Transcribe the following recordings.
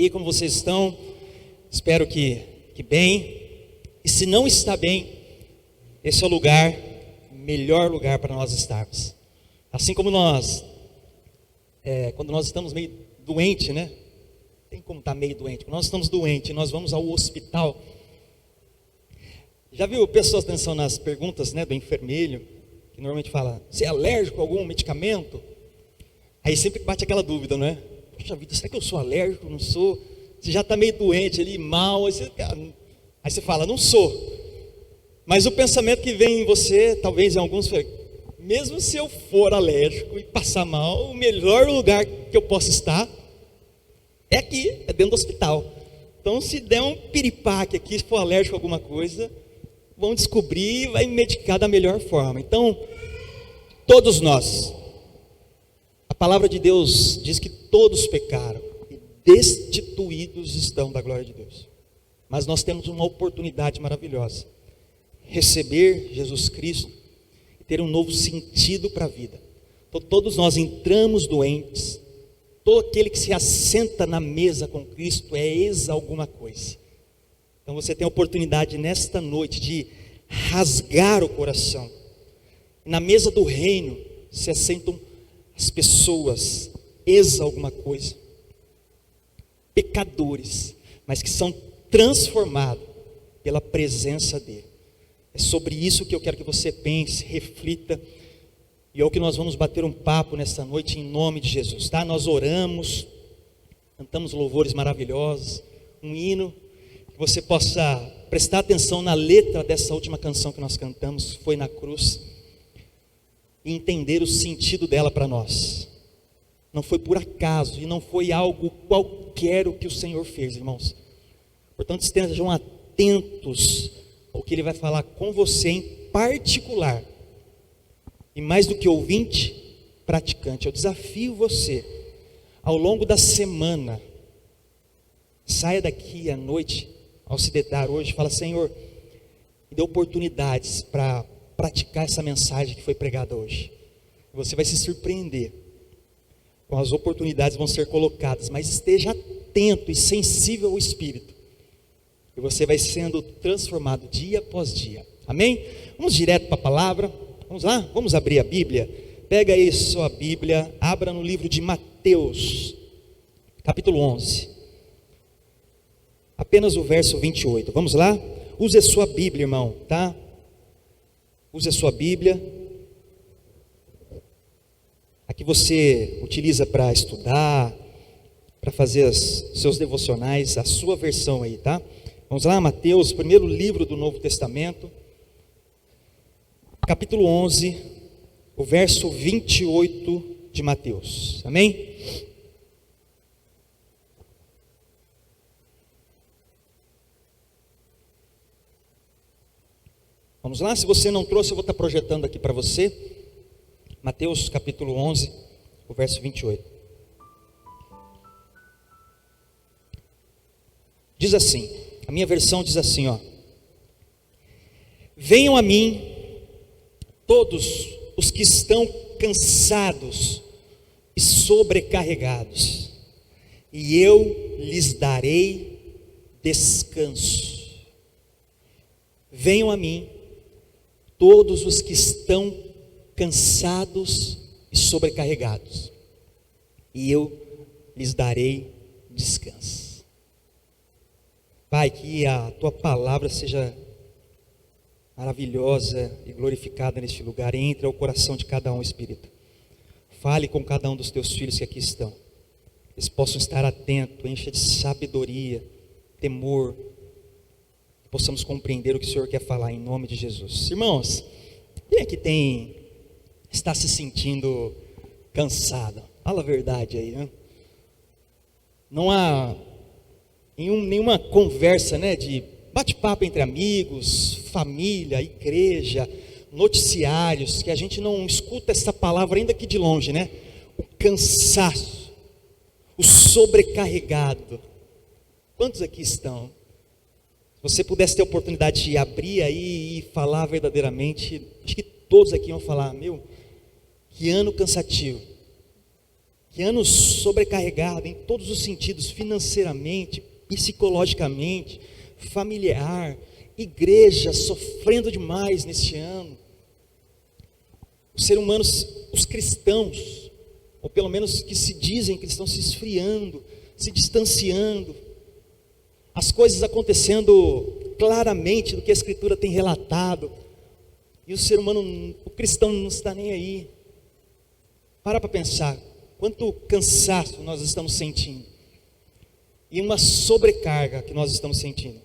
aí, como vocês estão? Espero que bem. E se não está bem, esse é o melhor lugar para nós estarmos. Assim como nós, quando nós estamos meio doente, né? Tem como estar meio doente. Quando nós estamos doentes, nós vamos ao hospital. Já viu pessoas atenção nas perguntas, né, do enfermeiro, que normalmente fala, você é alérgico a algum medicamento? Aí sempre bate aquela dúvida, não é? Poxa vida, será que eu sou alérgico? Não sou? Você já está meio doente ali, mal, aí você fala, não sou. Mas o pensamento que vem em você, talvez em alguns, mesmo se eu for alérgico e passar mal, o melhor lugar que eu possa estar é aqui, é dentro do hospital. Então, se der um piripaque aqui, se for alérgico a alguma coisa, vão descobrir e vai medicar da melhor forma. Então, todos nós, a palavra de Deus diz que todos pecaram e destituídos estão da glória de Deus. Mas nós temos uma oportunidade maravilhosa: receber Jesus Cristo e ter um novo sentido para a vida. Então, todos nós entramos doentes. Todo aquele que se assenta na mesa com Cristo é alguma coisa. Então você tem a oportunidade nesta noite de rasgar o coração. Na mesa do reino se assentam as pessoas alguma coisa, pecadores, mas que são transformados pela presença dele. É sobre isso que eu quero que você pense, reflita. E é o que nós vamos bater um papo nesta noite em nome de Jesus, tá? Nós oramos, cantamos louvores maravilhosos, um hino, que você possa prestar atenção na letra dessa última canção que nós cantamos, Foi na Cruz, e entender o sentido dela para nós. Não foi por acaso e não foi algo qualquer o que o Senhor fez, irmãos. Portanto, estejam atentos ao que Ele vai falar com você em particular. E mais do que ouvinte, praticante. Eu desafio você, ao longo da semana, saia daqui à noite, ao se deitar hoje, fala, Senhor, me dê oportunidades para praticar essa mensagem que foi pregada hoje. Você vai se surpreender com as oportunidades que vão ser colocadas, mas esteja atento e sensível ao Espírito, e você vai sendo transformado dia após dia. Amém? Vamos direto para a palavra. Vamos lá? Vamos abrir a Bíblia? Pega aí sua Bíblia, abra no livro de Mateus, capítulo 11. Apenas o verso 28. Vamos lá? Use a sua Bíblia, irmão, tá? Use a sua Bíblia. Aqui você utiliza para estudar, para fazer os seus devocionais, a sua versão aí, tá? Vamos lá, Mateus, primeiro livro do Novo Testamento. Capítulo 11, o verso 28 de Mateus, amém? Vamos lá, se você não trouxe, eu vou estar projetando aqui para você, Mateus capítulo 11, o verso 28. Diz assim, a minha versão diz assim, ó: venham a mim todos os que estão cansados e sobrecarregados, e eu lhes darei descanso. Venham a mim, todos os que estão cansados e sobrecarregados, e eu lhes darei descanso. Pai, que a Tua palavra seja maravilhosa e glorificada neste lugar. Entre ao coração de cada um, Espírito. Fale com cada um dos Teus filhos que aqui estão. Eles possam estar atentos, encha de sabedoria, temor. Possamos compreender o que o Senhor quer falar em nome de Jesus. Irmãos, quem é que está se sentindo cansado? Fala a verdade aí, né? Não há nenhuma conversa, né, de bate-papo entre amigos, família, igreja, noticiários, que a gente não escuta essa palavra ainda aqui de longe, né? O cansaço, o sobrecarregado. Quantos aqui estão? Se você pudesse ter a oportunidade de abrir aí e falar verdadeiramente, acho que todos aqui vão falar, meu, que ano cansativo. Que ano sobrecarregado em todos os sentidos, financeiramente, psicologicamente, familiar, igreja sofrendo demais nesse ano. Os seres humanos, os cristãos, ou pelo menos que se dizem cristãos, se esfriando, se distanciando, as coisas acontecendo claramente do que a Escritura tem relatado, e o ser humano, o cristão não está nem aí. Para pensar, quanto cansaço nós estamos sentindo, e uma sobrecarga que nós estamos sentindo.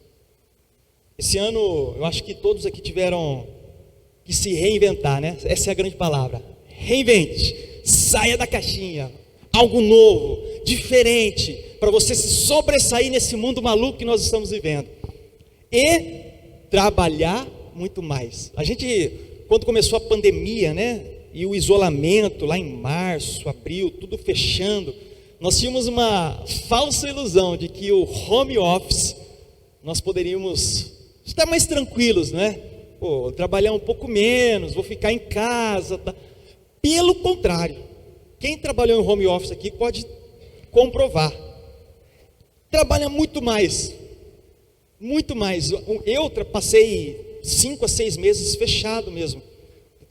Esse ano, eu acho que todos aqui tiveram que se reinventar, né? Essa é a grande palavra, reinvente, saia da caixinha, algo novo, diferente, para você se sobressair nesse mundo maluco que nós estamos vivendo, e trabalhar muito mais. A gente, quando começou a pandemia, né, e o isolamento lá em março, abril, tudo fechando, nós tínhamos uma falsa ilusão de que o home office, nós poderíamos estar mais tranquilos, né? Pô, trabalhar um pouco menos, vou ficar em casa, tá? Pelo contrário, quem trabalhou em home office aqui pode comprovar, trabalha muito mais, muito mais. Eu passei 5 a 6 meses fechado mesmo,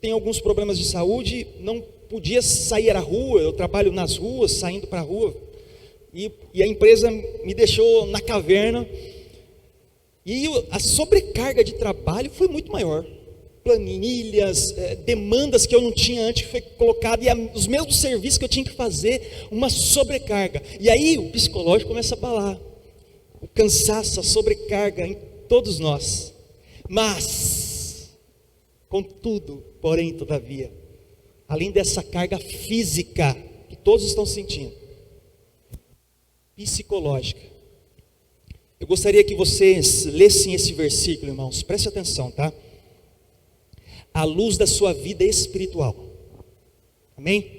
tenho alguns problemas de saúde, não podia sair à rua, eu trabalho nas ruas, saindo para a rua, e a empresa me deixou na caverna, e a sobrecarga de trabalho foi muito maior, planilhas, demandas que eu não tinha antes, que foi colocado, e os mesmos serviços que eu tinha que fazer, uma sobrecarga, e aí o psicológico começa a abalar, o cansaço, a sobrecarga em todos nós, mas, contudo, porém, todavia, além dessa carga física, que todos estão sentindo, psicológica, eu gostaria que vocês lessem esse versículo, irmãos, preste atenção, tá? À luz da sua vida espiritual, amém?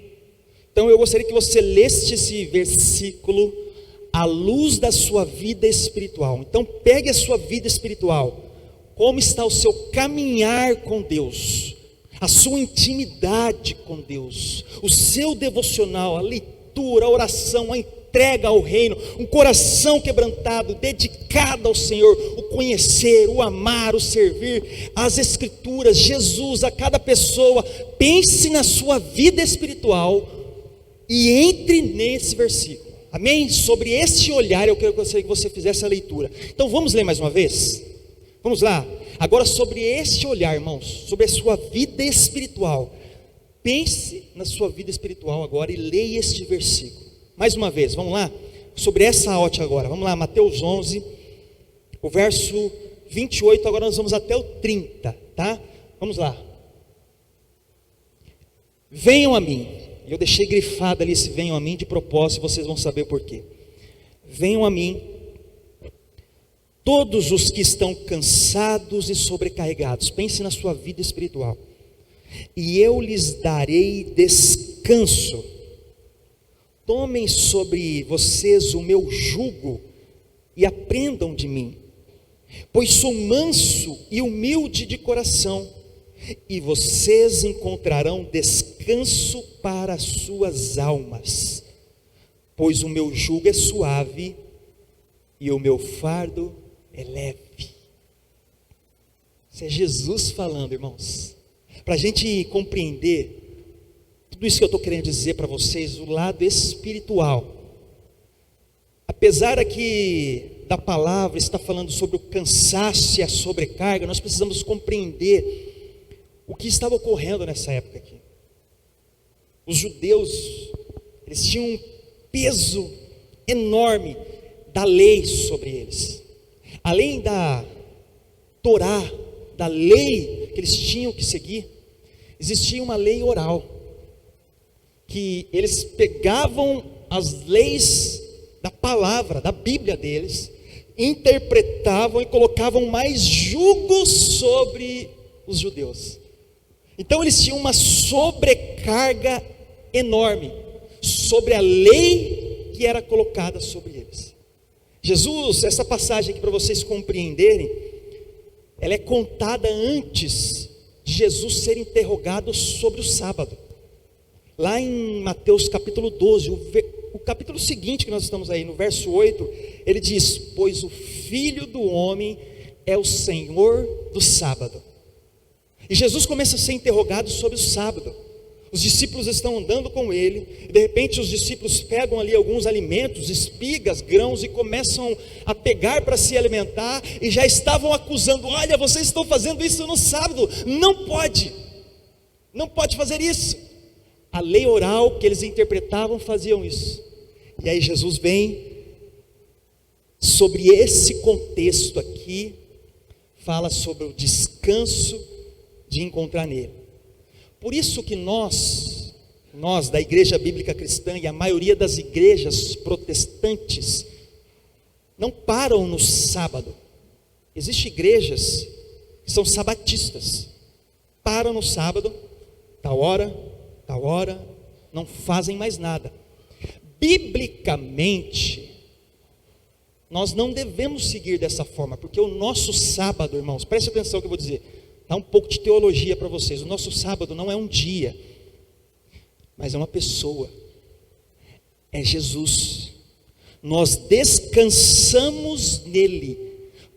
Então eu gostaria que você lesse esse versículo à luz da sua vida espiritual. Então pegue a sua vida espiritual, como está o seu caminhar com Deus, a sua intimidade com Deus, o seu devocional, a leitura, a oração, a entrega ao reino, um coração quebrantado, dedicado ao Senhor, o conhecer, o amar, o servir, as Escrituras, Jesus, a cada pessoa. Pense na sua vida espiritual e entre nesse versículo, amém? Sobre esse olhar eu gostaria que você fizesse a leitura. Então vamos ler mais uma vez? Vamos lá, agora sobre esse olhar, irmãos, sobre a sua vida espiritual. Pense na sua vida espiritual agora e leia este versículo. Mais uma vez, vamos lá, sobre essa ótica agora, vamos lá, Mateus 11, o verso 28, agora nós vamos até o 30, tá? Vamos lá. Venham a mim, eu deixei grifado ali esse venham a mim de propósito, vocês vão saber por quê. Venham a mim, todos os que estão cansados e sobrecarregados, pense na sua vida espiritual, e eu lhes darei descanso. Tomem sobre vocês o meu jugo e aprendam de mim, pois sou manso e humilde de coração, e vocês encontrarão descanso para as suas almas, pois o meu jugo é suave e o meu fardo é leve. Isso é Jesus falando, irmãos, para a gente compreender tudo isso que eu estou querendo dizer para vocês, o lado espiritual. Apesar aqui da palavra está falando sobre o cansaço e a sobrecarga, nós precisamos compreender o que estava ocorrendo nessa época aqui. Os judeus, eles tinham um peso enorme da lei sobre eles. Além da Torá, da lei que eles tinham que seguir, existia uma lei oral, que eles pegavam as leis da palavra, da Bíblia deles, interpretavam e colocavam mais julgos sobre os judeus. Então eles tinham uma sobrecarga enorme sobre a lei que era colocada sobre eles. Jesus, essa passagem aqui para vocês compreenderem, ela é contada antes de Jesus ser interrogado sobre o sábado. Lá em Mateus capítulo 12, o capítulo seguinte que nós estamos aí, no verso 8, ele diz: pois o Filho do Homem é o Senhor do sábado. E Jesus começa a ser interrogado sobre o sábado. Os discípulos estão andando com ele, e de repente os discípulos pegam ali alguns alimentos, espigas, grãos, e começam a pegar para se alimentar, e já estavam acusando: olha, vocês estão fazendo isso no sábado, não pode fazer isso. A lei oral que eles interpretavam faziam isso. E aí Jesus vem, sobre esse contexto aqui, fala sobre o descanso de encontrar nele. Por isso que nós da Igreja Bíblica Cristã, e a maioria das igrejas protestantes, não param no sábado. Existem igrejas que são sabatistas, param no sábado, tal hora, não fazem mais nada. Biblicamente, nós não devemos seguir dessa forma, porque o nosso sábado, irmãos, preste atenção no que eu vou dizer, dá um pouco de teologia para vocês. O nosso sábado não é um dia, mas é uma pessoa, é Jesus. Nós descansamos nele.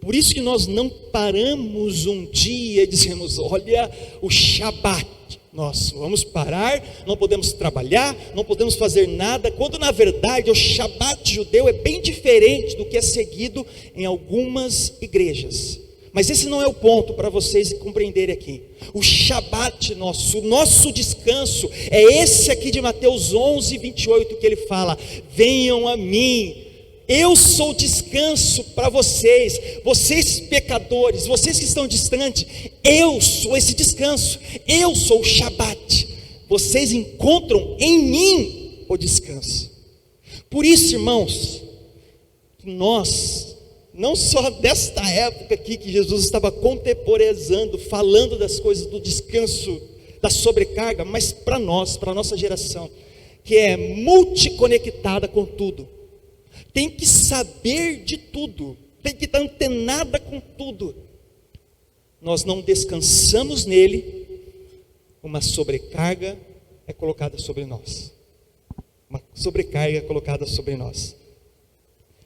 Por isso que nós não paramos um dia e dizemos: olha, o Shabat, nós vamos parar, não podemos trabalhar, não podemos fazer nada, quando na verdade o Shabat judeu é bem diferente do que é seguido em algumas igrejas. Mas esse não é o ponto para vocês compreenderem aqui. O Shabat nosso, o nosso descanso, é esse aqui de Mateus 11, 28, que ele fala: venham a mim, eu sou descanso para vocês, vocês pecadores, vocês que estão distantes, eu sou esse descanso, eu sou o Shabat, vocês encontram em mim o descanso. Por isso, irmãos, nós, não só desta época aqui que Jesus estava contemporaneizando, falando das coisas do descanso, da sobrecarga, mas para nós, para a nossa geração, que é multiconectada com tudo, tem que saber de tudo, tem que estar antenada com tudo, nós não descansamos nele, uma sobrecarga é colocada sobre nós, uma sobrecarga é colocada sobre nós.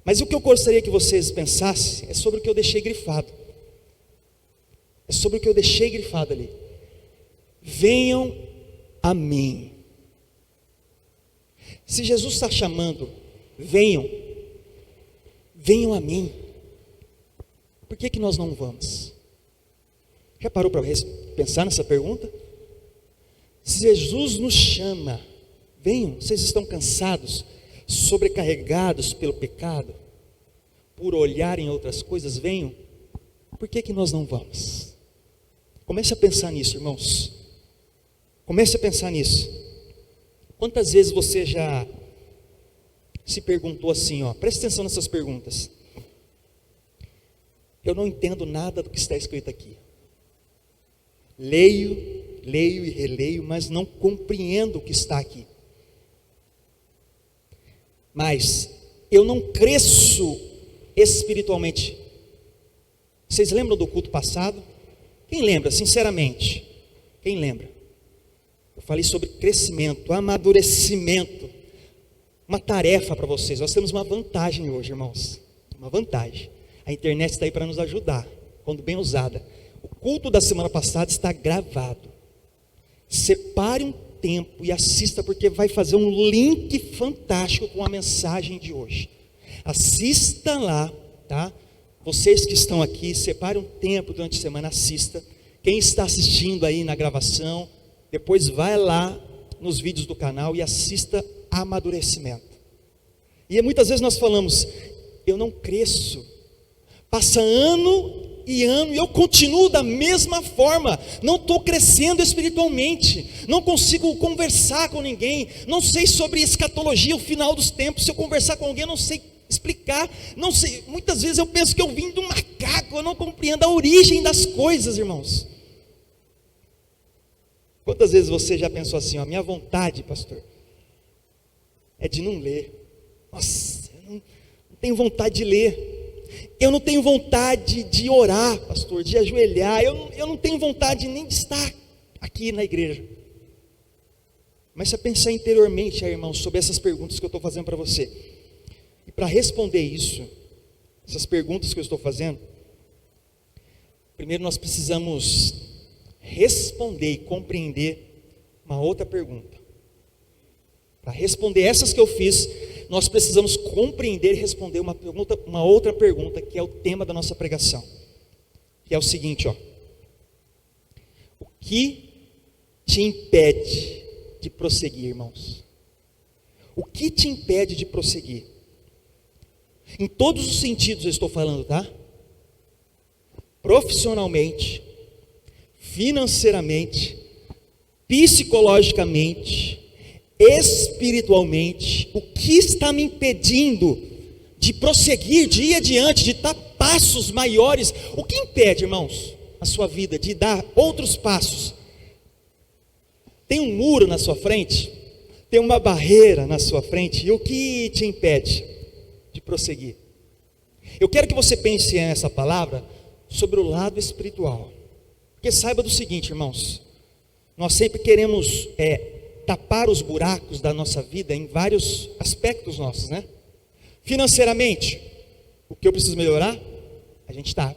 Mas o que eu gostaria que vocês pensassem é sobre o que eu deixei grifado. É sobre o que eu deixei grifado ali. Venham a mim. Se Jesus está chamando, venham a mim. Por que nós não vamos? Já parou para pensar nessa pergunta? Se Jesus nos chama, venham, vocês estão cansados, sobrecarregados pelo pecado, por olhar em outras coisas, venham. Por que nós não vamos? Comece a pensar nisso, irmãos. Comece a pensar nisso. Quantas vezes você já se perguntou assim, preste atenção nessas perguntas: eu não entendo nada do que está escrito aqui, leio e releio, mas não compreendo o que está aqui. Mas eu não cresço espiritualmente. Vocês lembram do culto passado? Quem lembra, sinceramente? Quem lembra? Eu falei sobre crescimento, amadurecimento. Uma tarefa para vocês. Nós temos uma vantagem hoje, irmãos. Uma vantagem. A internet está aí para nos ajudar, quando bem usada. O culto da semana passada está gravado. Separe um tempo e assista, porque vai fazer um link fantástico com a mensagem de hoje. Assista lá, tá? Vocês que estão aqui, separe um tempo durante a semana, assista. Quem está assistindo aí na gravação, depois vai lá nos vídeos do canal e assista amadurecimento. E muitas vezes nós falamos: eu não cresço, passa ano e eu continuo da mesma forma, não estou crescendo espiritualmente, não consigo conversar com ninguém, não sei sobre escatologia, o final dos tempos. Se eu conversar com alguém, eu não sei explicar, não sei. Muitas vezes eu penso que eu vim de um macaco, eu não compreendo a origem das coisas, irmãos. Quantas vezes você já pensou assim: a minha vontade, pastor, é de não ler. Nossa, eu não tenho vontade de ler. Eu não tenho vontade de orar, pastor, de ajoelhar. Eu não tenho vontade nem de estar aqui na igreja. Comece a pensar interiormente, irmãos, sobre essas perguntas que eu estou fazendo para você. E para responder isso, essas perguntas que eu estou fazendo, primeiro nós precisamos responder e compreender uma outra pergunta. Para responder essas que eu fiz, nós precisamos compreender e responder uma outra pergunta, que é o tema da nossa pregação. Que é o seguinte, ó. O que te impede de prosseguir, irmãos? O que te impede de prosseguir? Em todos os sentidos eu estou falando, tá? Profissionalmente, financeiramente, psicologicamente, espiritualmente, o que está me impedindo de prosseguir, de ir adiante, de dar passos maiores? O que impede, irmãos, a sua vida de dar outros passos? Tem um muro na sua frente, tem uma barreira na sua frente, e o que te impede de prosseguir? Eu quero que você pense nessa palavra sobre o lado espiritual, porque saiba do seguinte, irmãos, nós sempre queremos tapar os buracos da nossa vida em vários aspectos nossos, né? Financeiramente, o que eu preciso melhorar? A gente está.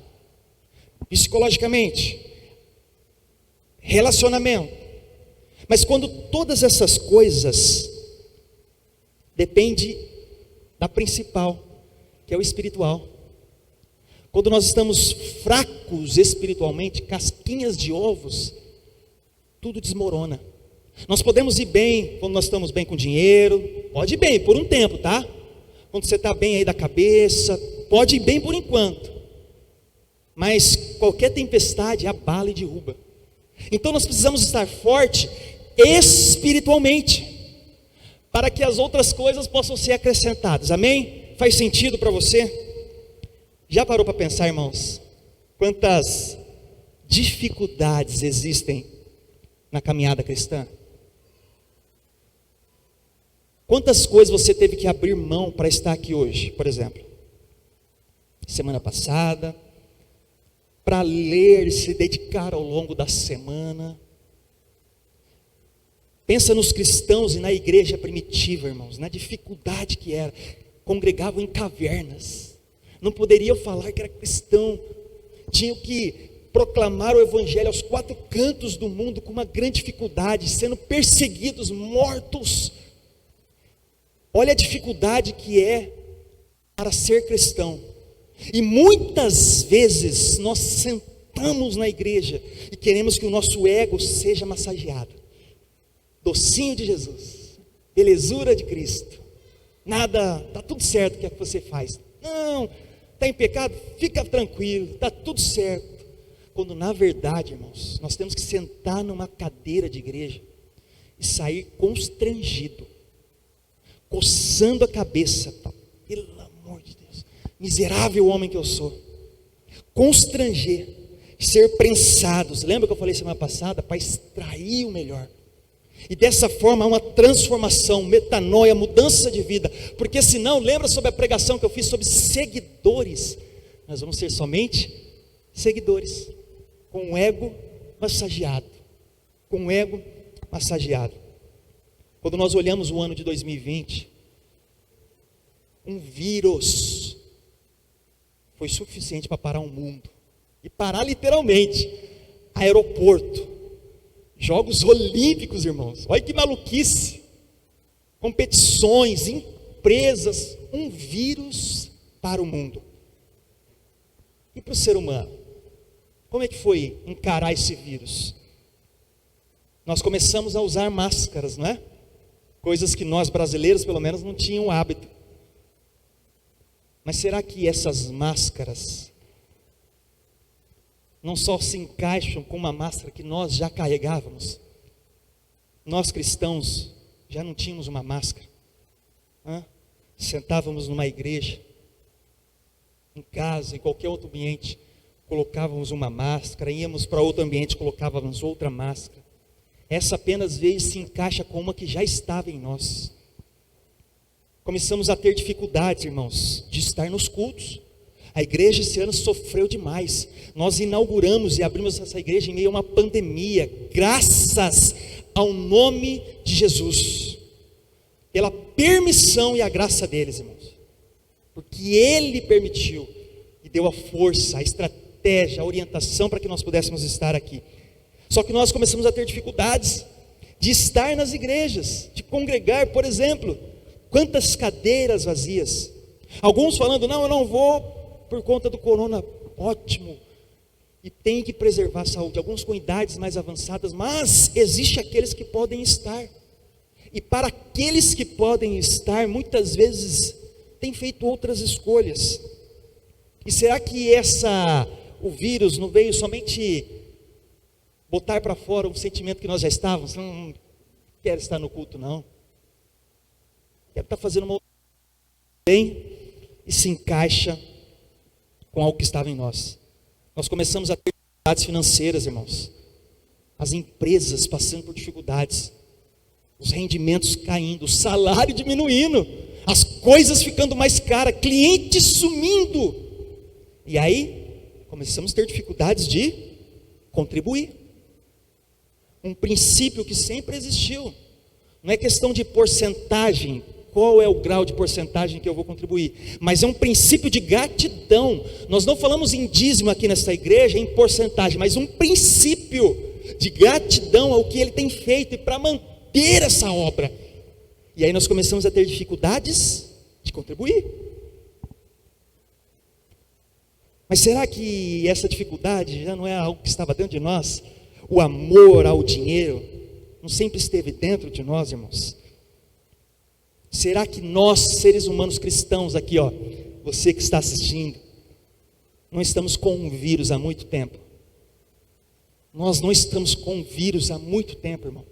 Psicologicamente, relacionamento. Mas quando todas essas coisas dependem da principal, que é o espiritual. Quando nós estamos fracos espiritualmente, casquinhas de ovos, tudo desmorona. Nós podemos ir bem quando nós estamos bem com dinheiro, pode ir bem por um tempo, tá? Quando você está bem aí da cabeça, pode ir bem por enquanto. Mas qualquer tempestade abala e derruba. Então nós precisamos estar forte espiritualmente, para que as outras coisas possam ser acrescentadas, amém? Faz sentido para você? Já parou para pensar, irmãos, quantas dificuldades existem na caminhada cristã? Quantas coisas você teve que abrir mão para estar aqui hoje, por exemplo? Semana passada, para ler e se dedicar ao longo da semana. Pensa nos cristãos e na igreja primitiva, irmãos, na dificuldade que era. Congregavam em cavernas, não poderiam falar que era cristão, tinham que proclamar o evangelho aos 4 cantos do mundo com uma grande dificuldade, sendo perseguidos, mortos. Olha a dificuldade que é para ser cristão. E muitas vezes nós sentamos na igreja e queremos que o nosso ego seja massageado. Docinho de Jesus, belezura de Cristo, nada, está tudo certo o que é que você faz. Não, está em pecado? Fica tranquilo, está tudo certo. Quando na verdade, irmãos, nós temos que sentar numa cadeira de igreja e sair constrangido, coçando a cabeça, pelo amor de Deus, miserável homem que eu sou, constranger, ser prensados. Lembra que eu falei semana passada? Para extrair o melhor. E dessa forma há uma transformação, metanoia, mudança de vida. Porque senão, lembra sobre a pregação que eu fiz sobre seguidores? Nós vamos ser somente seguidores, com o ego massageado. Com o ego massageado. Quando nós olhamos o ano de 2020, um vírus foi suficiente para parar o mundo. E parar literalmente. Aeroporto. Jogos Olímpicos, irmãos, olha que maluquice, competições, empresas, um vírus para o mundo. E para o ser humano, como é que foi encarar esse vírus? Nós começamos a usar máscaras, não é? Coisas que nós brasileiros pelo menos não tínhamos hábito. Mas será que essas máscaras não só se encaixam com uma máscara que nós já carregávamos? Nós cristãos já não tínhamos uma máscara. Sentávamos numa igreja, em casa, em qualquer outro ambiente, colocávamos uma máscara, íamos para outro ambiente, colocávamos outra máscara. Essa apenas às vezes se encaixa com uma que já estava em nós. Começamos a ter dificuldades, irmãos, de estar nos cultos. A igreja esse ano sofreu demais. Nós inauguramos e abrimos essa igreja em meio a uma pandemia. Graças ao nome de Jesus, pela permissão e a graça deles, irmãos, porque Ele permitiu e deu a força, a estratégia, a orientação para que nós pudéssemos estar aqui. Só que nós começamos a ter dificuldades de estar nas igrejas, de congregar. Por exemplo, quantas cadeiras vazias, alguns falando, não, eu não vou por conta do corona. Ótimo, e tem que preservar a saúde, alguns com idades mais avançadas, mas existe aqueles que podem estar, e para aqueles que podem estar, muitas vezes têm feito outras escolhas. E será que o vírus não veio somente botar para fora um sentimento que nós já estávamos? Não quero estar no culto, não, quero estar fazendo uma bem, e se encaixa com algo que estava em nós. Nós começamos a ter dificuldades financeiras, irmãos, as empresas passando por dificuldades, os rendimentos caindo, o salário diminuindo, as coisas ficando mais caras, clientes sumindo, e aí começamos a ter dificuldades de contribuir. Um princípio que sempre existiu, não é questão de porcentagem, qual é o grau de porcentagem que eu vou contribuir, mas é um princípio de gratidão. Nós não falamos em dízimo aqui nessa igreja, em porcentagem, mas um princípio de gratidão ao que Ele tem feito e para manter essa obra. E aí nós começamos a ter dificuldades de contribuir. Mas será que essa dificuldade já não é algo que estava dentro de nós? O amor ao dinheiro não sempre esteve dentro de nós, irmãos? Será que nós, seres humanos cristãos aqui, você que está assistindo, não estamos com um vírus há muito tempo? Nós não estamos com um vírus há muito tempo, irmão.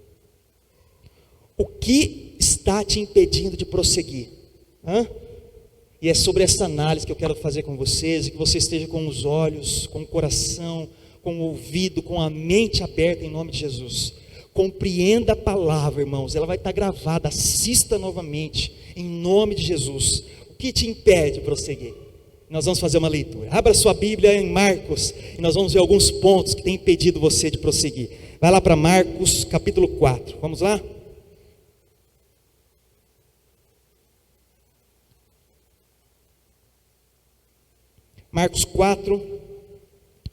O que está te impedindo de prosseguir? E é sobre essa análise que eu quero fazer com vocês, e que você esteja com os olhos, com o coração, com o ouvido, com a mente aberta em nome de Jesus. Compreenda a palavra, irmãos, ela vai estar gravada, assista novamente, em nome de Jesus. O que te impede de prosseguir? Nós vamos fazer uma leitura. Abra sua Bíblia em Marcos, e nós vamos ver alguns pontos que têm impedido você de prosseguir. Vai lá para Marcos, capítulo 4, vamos lá? Marcos 4,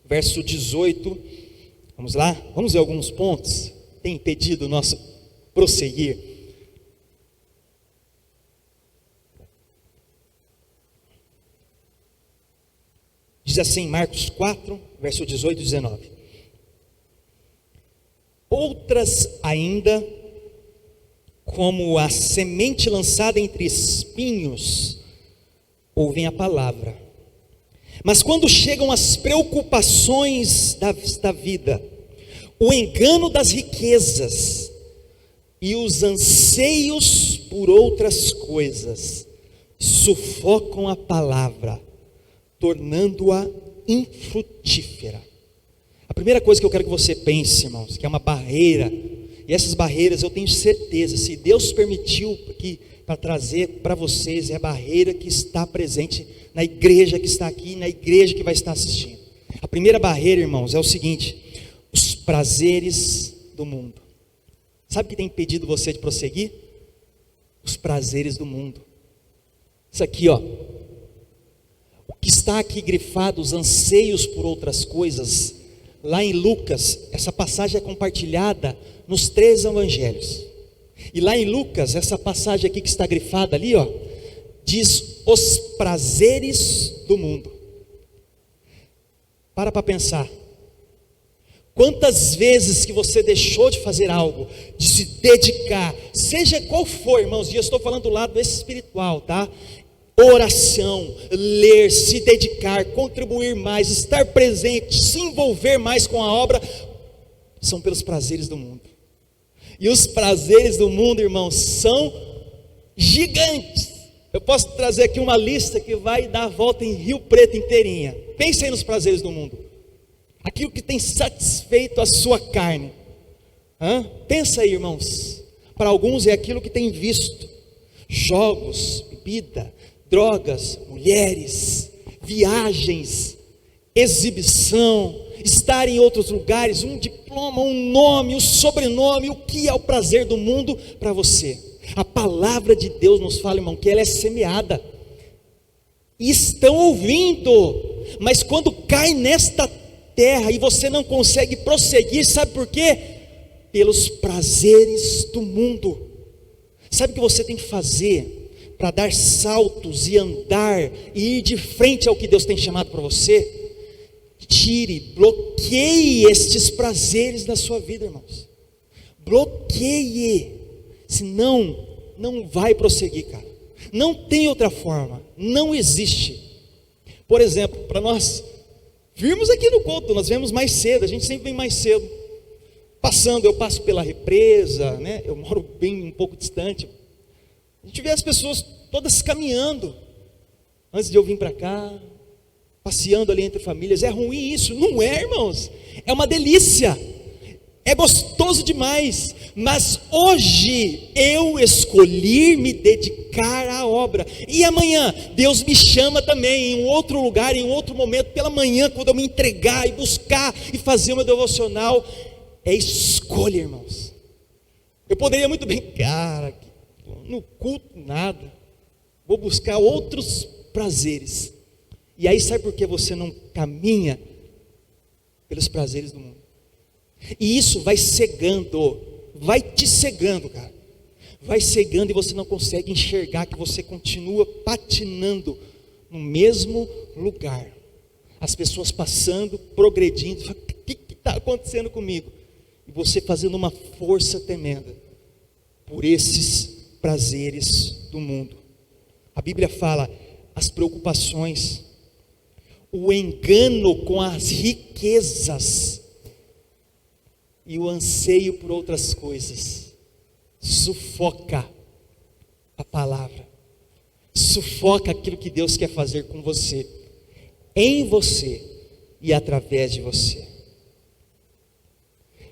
verso 18, vamos lá? Vamos ver alguns pontos tem impedido o nosso prosseguir. Diz assim, Marcos 4, verso 18 e 19. Outras ainda, como a semente lançada entre espinhos, ouvem a palavra. Mas quando chegam as preocupações da vida, o engano das riquezas e os anseios por outras coisas, sufocam a palavra, tornando-a infrutífera. A primeira coisa que eu quero que você pense, irmãos, que é uma barreira, e essas barreiras eu tenho certeza, se Deus permitiu aqui para trazer para vocês, é a barreira que está presente na igreja que está aqui, na igreja que vai estar assistindo. A primeira barreira, irmãos, é o seguinte: os prazeres do mundo. Sabe o que tem impedido você de prosseguir? Os prazeres do mundo. Isso aqui, o que está aqui grifado, os anseios por outras coisas. Lá em Lucas, essa passagem é compartilhada nos 3 evangelhos. E lá em Lucas, essa passagem aqui que está grifada ali, diz os prazeres do mundo. Para pensar. Quantas vezes que você deixou de fazer algo, de se dedicar, seja qual for, irmãos, e eu estou falando do lado espiritual, tá? Oração, ler, se dedicar, contribuir mais, estar presente, se envolver mais com a obra, são pelos prazeres do mundo. E os prazeres do mundo, irmãos, são gigantes. Eu posso trazer aqui uma lista que vai dar a volta em Rio Preto inteirinha. Pense aí nos prazeres do mundo. Aquilo que tem satisfeito a sua carne. Pensa aí, irmãos. Para alguns é aquilo que tem visto: jogos, bebida, drogas, mulheres, viagens. exibição, estar em outros lugares, um diploma, um nome, um sobrenome. O que é o prazer do mundo para você? A palavra de Deus nos fala, irmão, que ela é semeada, e estão ouvindo, mas quando cai nesta terra e você não consegue prosseguir, sabe por quê? Pelos prazeres do mundo. Sabe o que você tem que fazer para dar saltos e andar e ir de frente ao que Deus tem chamado para você? Tire, bloqueie estes prazeres da sua vida, irmãos. Bloqueie, senão não vai prosseguir, cara. Não tem outra forma, não existe. Por exemplo, para nós virmos aqui no culto, nós vemos mais cedo, a gente sempre vem mais cedo. Eu passo pela represa, né? Eu moro bem um pouco distante. A gente vê as pessoas todas caminhando antes de eu vir para cá, passeando ali entre famílias. É ruim isso? Não é, irmãos. É uma delícia. É gostoso demais. Mas hoje eu escolhi me dedicar à obra. E amanhã Deus me chama também em um outro lugar, em um outro momento, pela manhã, quando eu me entregar e buscar e fazer o meu devocional. É escolha, irmãos. Eu poderia muito bem, cara, no culto nada, vou buscar outros prazeres. E aí sabe por que você não caminha pelos prazeres do mundo? E isso vai cegando, vai te cegando, cara. Vai cegando e você não consegue enxergar que você continua patinando no mesmo lugar. As pessoas passando, progredindo, o que está acontecendo comigo? E você fazendo uma força tremenda por esses prazeres do mundo. A Bíblia fala, as preocupações, o engano com as riquezas e o anseio por outras coisas sufoca a palavra, sufoca aquilo que Deus quer fazer com você, em você e através de você.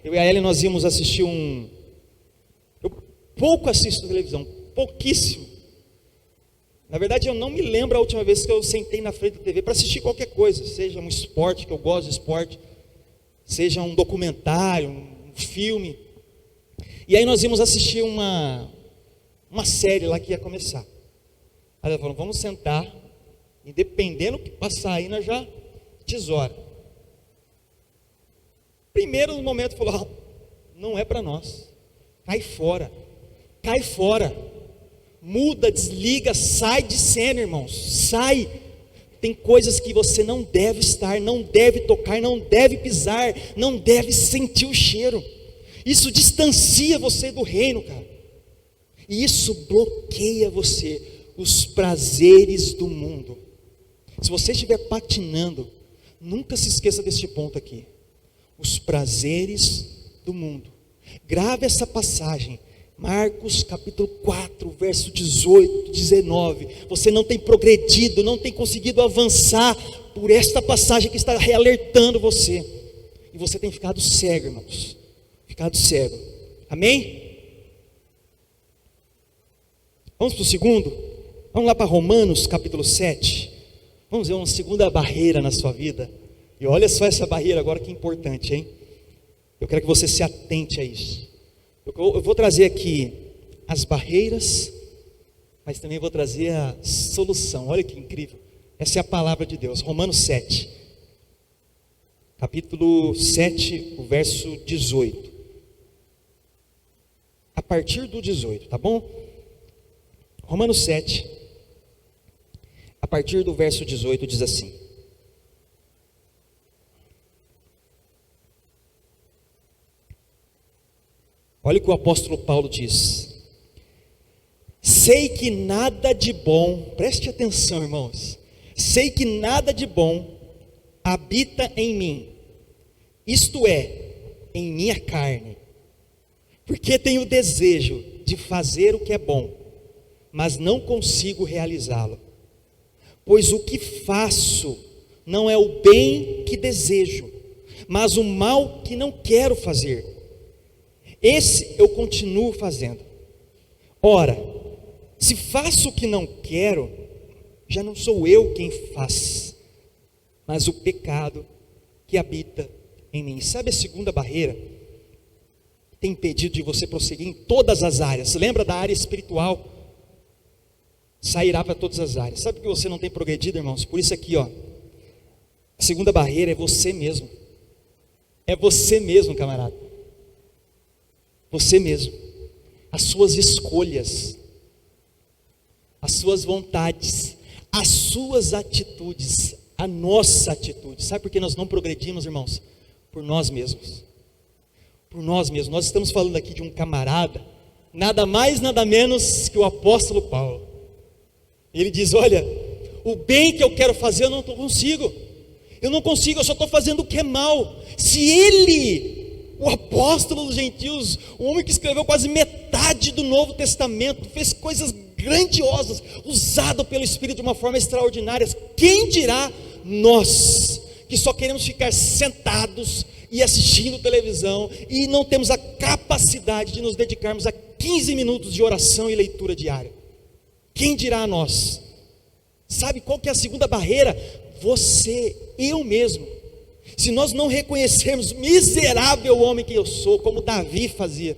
Eu e a Ellen, nós íamos assistir eu pouco assisto televisão, pouquíssimo. Na verdade, eu não me lembro a última vez que eu sentei na frente da TV para assistir qualquer coisa, seja um esporte, que eu gosto de esporte, seja um documentário, um filme. E aí nós íamos assistir uma série lá que ia começar. Aí ela falou, vamos sentar, e dependendo do que passar aí, nós já tesoura. Primeiro no momento falou, não é para nós, cai fora, muda, desliga, sai de cena, irmãos, sai. Tem coisas que você não deve estar, não deve tocar, não deve pisar, não deve sentir o cheiro. Isso distancia você do reino, cara. E isso bloqueia você, os prazeres do mundo. Se você estiver patinando, nunca se esqueça deste ponto aqui. Os prazeres do mundo. Grave essa passagem. Marcos capítulo 4, verso 18, 19. Você não tem progredido, não tem conseguido avançar por esta passagem que está realertando você. E você tem ficado cego, irmãos. Ficado cego. Amém? Vamos para o segundo? Vamos lá para Romanos capítulo 7. Vamos ver uma segunda barreira na sua vida. E olha só essa barreira agora que importante, hein? Eu quero que você se atente a isso. Eu vou trazer aqui as barreiras, mas também vou trazer a solução. Olha que incrível. Essa é a palavra de Deus. Romanos 7. Capítulo 7, o verso 18. A partir do 18, tá bom? Romanos 7, a partir do verso 18 diz assim: olha o que o apóstolo Paulo diz: sei que nada de bom, preste atenção, irmãos, sei que nada de bom habita em mim, isto é, em minha carne, porque tenho desejo de fazer o que é bom, mas não consigo realizá-lo. Pois o que faço não é o bem que desejo, mas o mal que não quero fazer. Esse eu continuo fazendo. Ora, se faço o que não quero, já não sou eu quem faz, mas o pecado que habita em mim. Sabe a segunda barreira que tem impedido de você prosseguir em todas as áreas? Lembra da área espiritual? Sairá para todas as áreas. Sabe por que você não tem progredido, irmãos? Por isso aqui, ó. A segunda barreira é você mesmo. É você mesmo, camarada. Você mesmo. As suas escolhas, as suas vontades, as suas atitudes, a nossa atitude. Sabe por que nós não progredimos, irmãos? Por nós mesmos. Por nós mesmos. Nós estamos falando aqui de um camarada, nada mais, nada menos que o apóstolo Paulo. Ele diz: olha, o bem que eu quero fazer eu não consigo. Eu não consigo, eu só estou fazendo o que é mal. Se ele, o apóstolo dos gentios, o homem que escreveu quase metade do Novo Testamento, fez coisas grandiosas, usado pelo Espírito de uma forma extraordinária, quem dirá nós, que só queremos ficar sentados e assistindo televisão, e não temos a capacidade de nos dedicarmos a 15 minutos de oração e leitura diária? Quem dirá a nós? Sabe qual que é a segunda barreira? Você, eu mesmo. Se nós não reconhecermos, miserável homem que eu sou, como Davi fazia.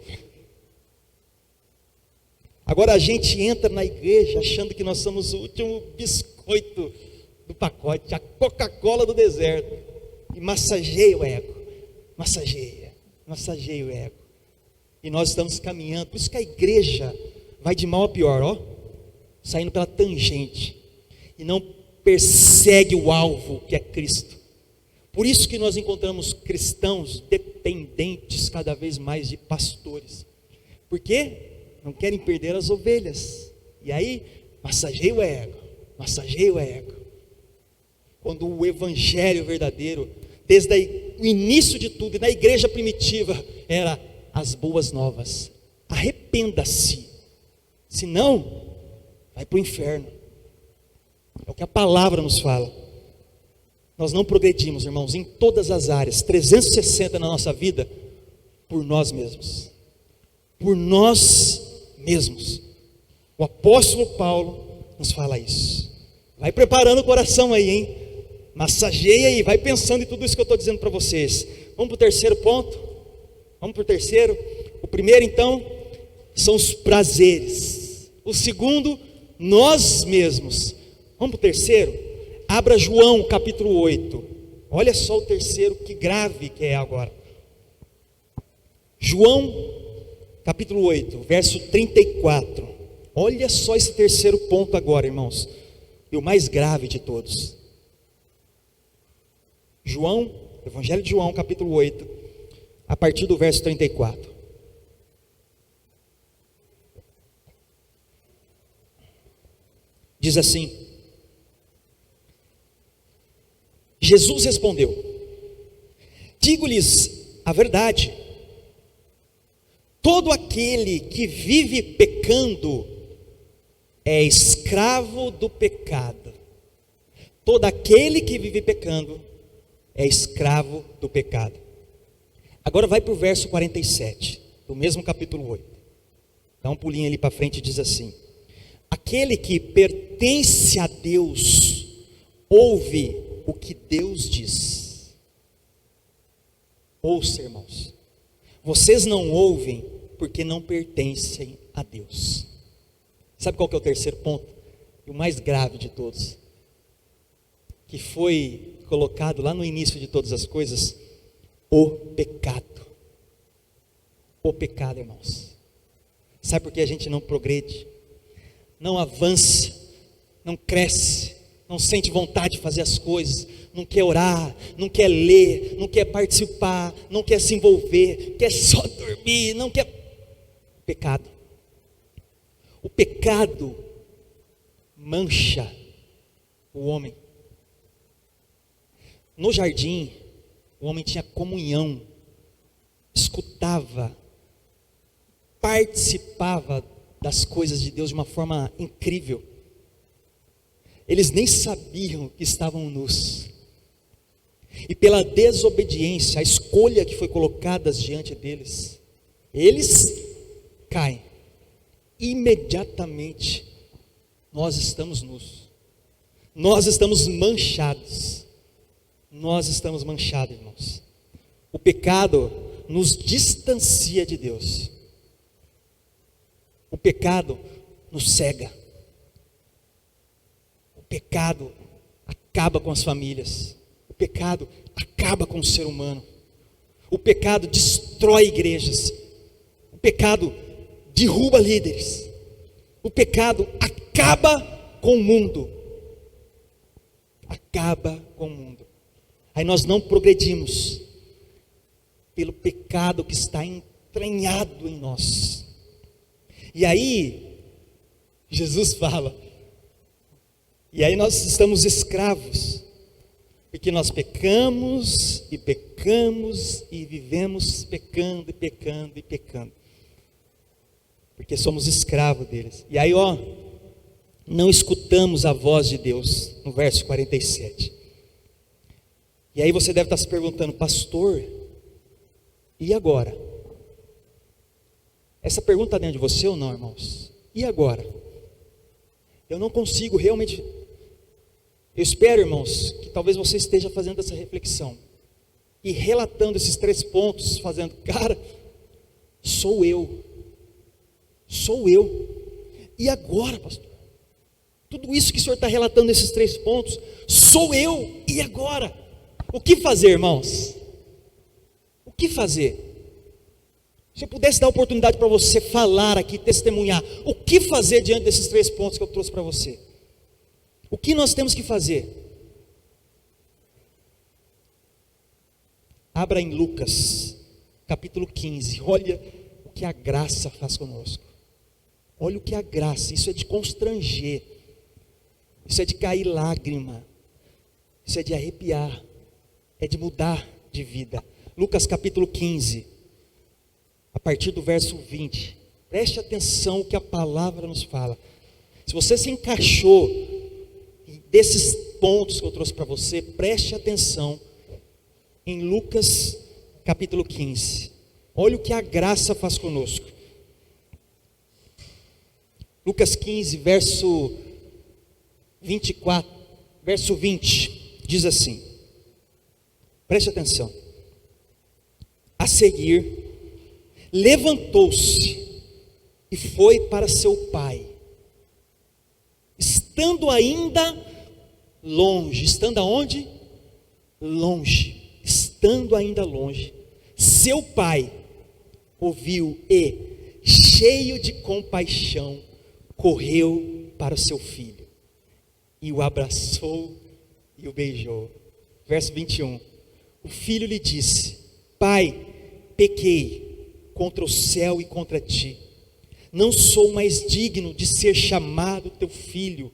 Agora a gente entra na igreja achando que nós somos o último biscoito do pacote, a Coca-Cola do deserto, e massageia o ego, massageia o ego, e nós estamos caminhando. Por isso que a igreja vai de mal a pior, ó, saindo pela tangente, e não persegue o alvo, que é Cristo. Por isso que nós encontramos cristãos dependentes cada vez mais de pastores. Por quê? Não querem perder as ovelhas. E aí, massageia o ego. Quando o evangelho verdadeiro, desde o início de tudo, e na igreja primitiva, era as boas novas. Arrependa-se, senão vai para o inferno. É o que a palavra nos fala. Nós não progredimos, irmãos, em todas as áreas, 360 na nossa vida, por nós mesmos. Por nós mesmos. O apóstolo Paulo nos fala isso. Vai preparando o coração aí, hein? Massageia aí, vai pensando em tudo isso que eu estou dizendo para vocês. Vamos para o terceiro ponto? Vamos para o terceiro? O primeiro, então, são os prazeres. O segundo, nós mesmos. Vamos para o terceiro? Abra João capítulo 8. Olha só o terceiro, que grave que é agora. João capítulo 8, verso 34. Olha só esse terceiro ponto agora, irmãos. E o mais grave de todos. João, Evangelho de João capítulo 8, a partir do verso 34. Diz assim: Jesus respondeu: digo-lhes a verdade, todo aquele que vive pecando é escravo do pecado. Todo aquele que vive pecando é escravo do pecado. Agora vai para o verso 47, do mesmo capítulo 8. Dá um pulinho ali para frente e diz assim: aquele que pertence a Deus, ouve o que Deus diz. Ouça, irmãos, vocês não ouvem porque não pertencem a Deus. Sabe qual que é o terceiro ponto? E o mais grave de todos, que foi colocado lá no início de todas as coisas: o pecado. O pecado, irmãos. Sabe por que a gente não progrede, não avança, não cresce, não sente vontade de fazer as coisas, não quer orar, não quer ler, não quer participar, não quer se envolver, quer só dormir, não quer... Pecado. O pecado mancha o homem. No jardim, o homem tinha comunhão, escutava, participava das coisas de Deus de uma forma incrível. Eles nem sabiam que estavam nus. E pela desobediência, a escolha que foi colocada diante deles, eles caem. Imediatamente, nós estamos nus. Nós estamos manchados. nós estamos manchados, irmãos. O pecado nos distancia de Deus. O pecado nos cega. O pecado acaba com as famílias. O pecado acaba com o ser humano. O pecado destrói igrejas. O pecado derruba líderes. O pecado acaba com o mundo. Acaba com o mundo. Aí nós não progredimos pelo pecado que está entranhado em nós. E aí Jesus fala, e aí nós estamos escravos, porque nós pecamos e pecamos e vivemos pecando e pecando e pecando, porque somos escravos deles. E aí não escutamos a voz de Deus, no verso 47. E aí você deve estar se perguntando, pastor, e agora? Essa pergunta está dentro de você ou não, irmãos? E agora? Eu não consigo realmente. Eu espero, irmãos, que talvez você esteja fazendo essa reflexão e relatando esses 3 pontos, fazendo, cara, sou eu. E agora, pastor? Tudo isso que o senhor está relatando nesses 3 pontos, sou eu. E agora? O que fazer, irmãos? O que fazer? Se eu pudesse dar a oportunidade para você falar aqui, testemunhar, o que fazer diante desses 3 pontos que eu trouxe para você? O que nós temos que fazer? Abra em Lucas, capítulo 15, olha o que a graça faz conosco. Olha o que a graça, isso é de constranger, isso é de cair lágrima, isso é de arrepiar, é de mudar de vida. Lucas capítulo 15, a partir do verso 20, preste atenção o que a palavra nos fala. Se você se encaixou desses pontos que eu trouxe para você, preste atenção em Lucas capítulo 15, olha o que a graça faz conosco. Lucas 15, verso 24, verso 20, diz assim, preste atenção. A seguir, levantou-se e foi para seu pai, estando ainda longe. Estando aonde? Longe. Estando ainda longe, seu pai ouviu e, cheio de compaixão, correu para o seu filho e o abraçou e o beijou. Verso 21, o filho lhe disse, pai, pequei contra o céu e contra ti, não sou mais digno de ser chamado teu filho.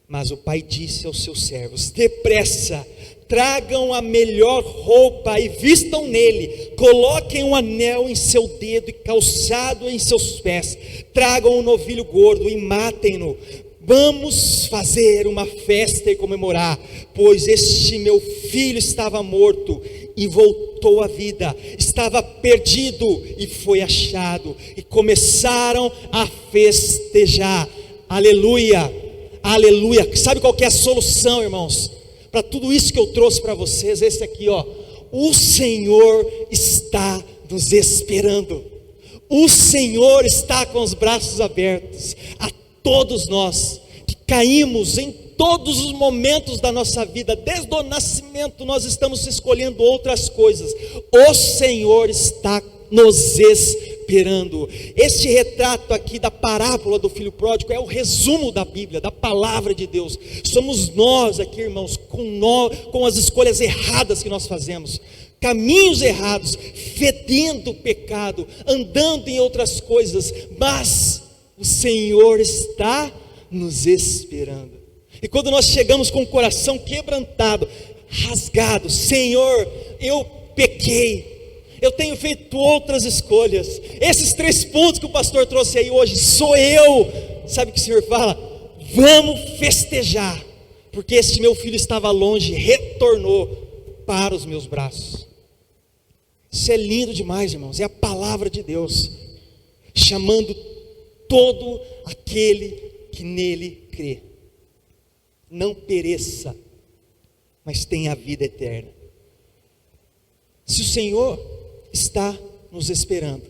Mas o pai disse aos seus servos, depressa, tragam a melhor roupa e vistam nele, coloquem um anel em seu dedo e calçado em seus pés, tragam um novilho gordo e matem-no, vamos fazer uma festa e comemorar, pois este meu filho estava morto e voltou à vida, estava perdido e foi achado, e começaram a festejar. Aleluia, aleluia. Sabe qual que é a solução, irmãos, para tudo isso que eu trouxe para vocês? Esse aqui, o Senhor está nos esperando, o Senhor está com os braços abertos a todos nós que caímos em todos os momentos da nossa vida. Desde o nascimento nós estamos escolhendo outras coisas, o Senhor está nos esperando. Este retrato aqui da parábola do filho pródigo é o resumo da Bíblia, da palavra de Deus. Somos nós aqui, irmãos, com as escolhas erradas que nós fazemos, caminhos errados, fedendo o pecado, andando em outras coisas, mas o Senhor está nos esperando. E quando nós chegamos com o coração quebrantado, rasgado, Senhor, eu pequei, eu tenho feito outras escolhas, esses 3 pontos que o pastor trouxe aí hoje, sou eu. Sabe o que o Senhor fala? Vamos festejar, porque este meu filho estava longe, retornou para os meus braços. Isso é lindo demais, irmãos, é a palavra de Deus, chamando todo aquele que nele crê. Não pereça, mas têm a vida eterna. Se o Senhor está nos esperando,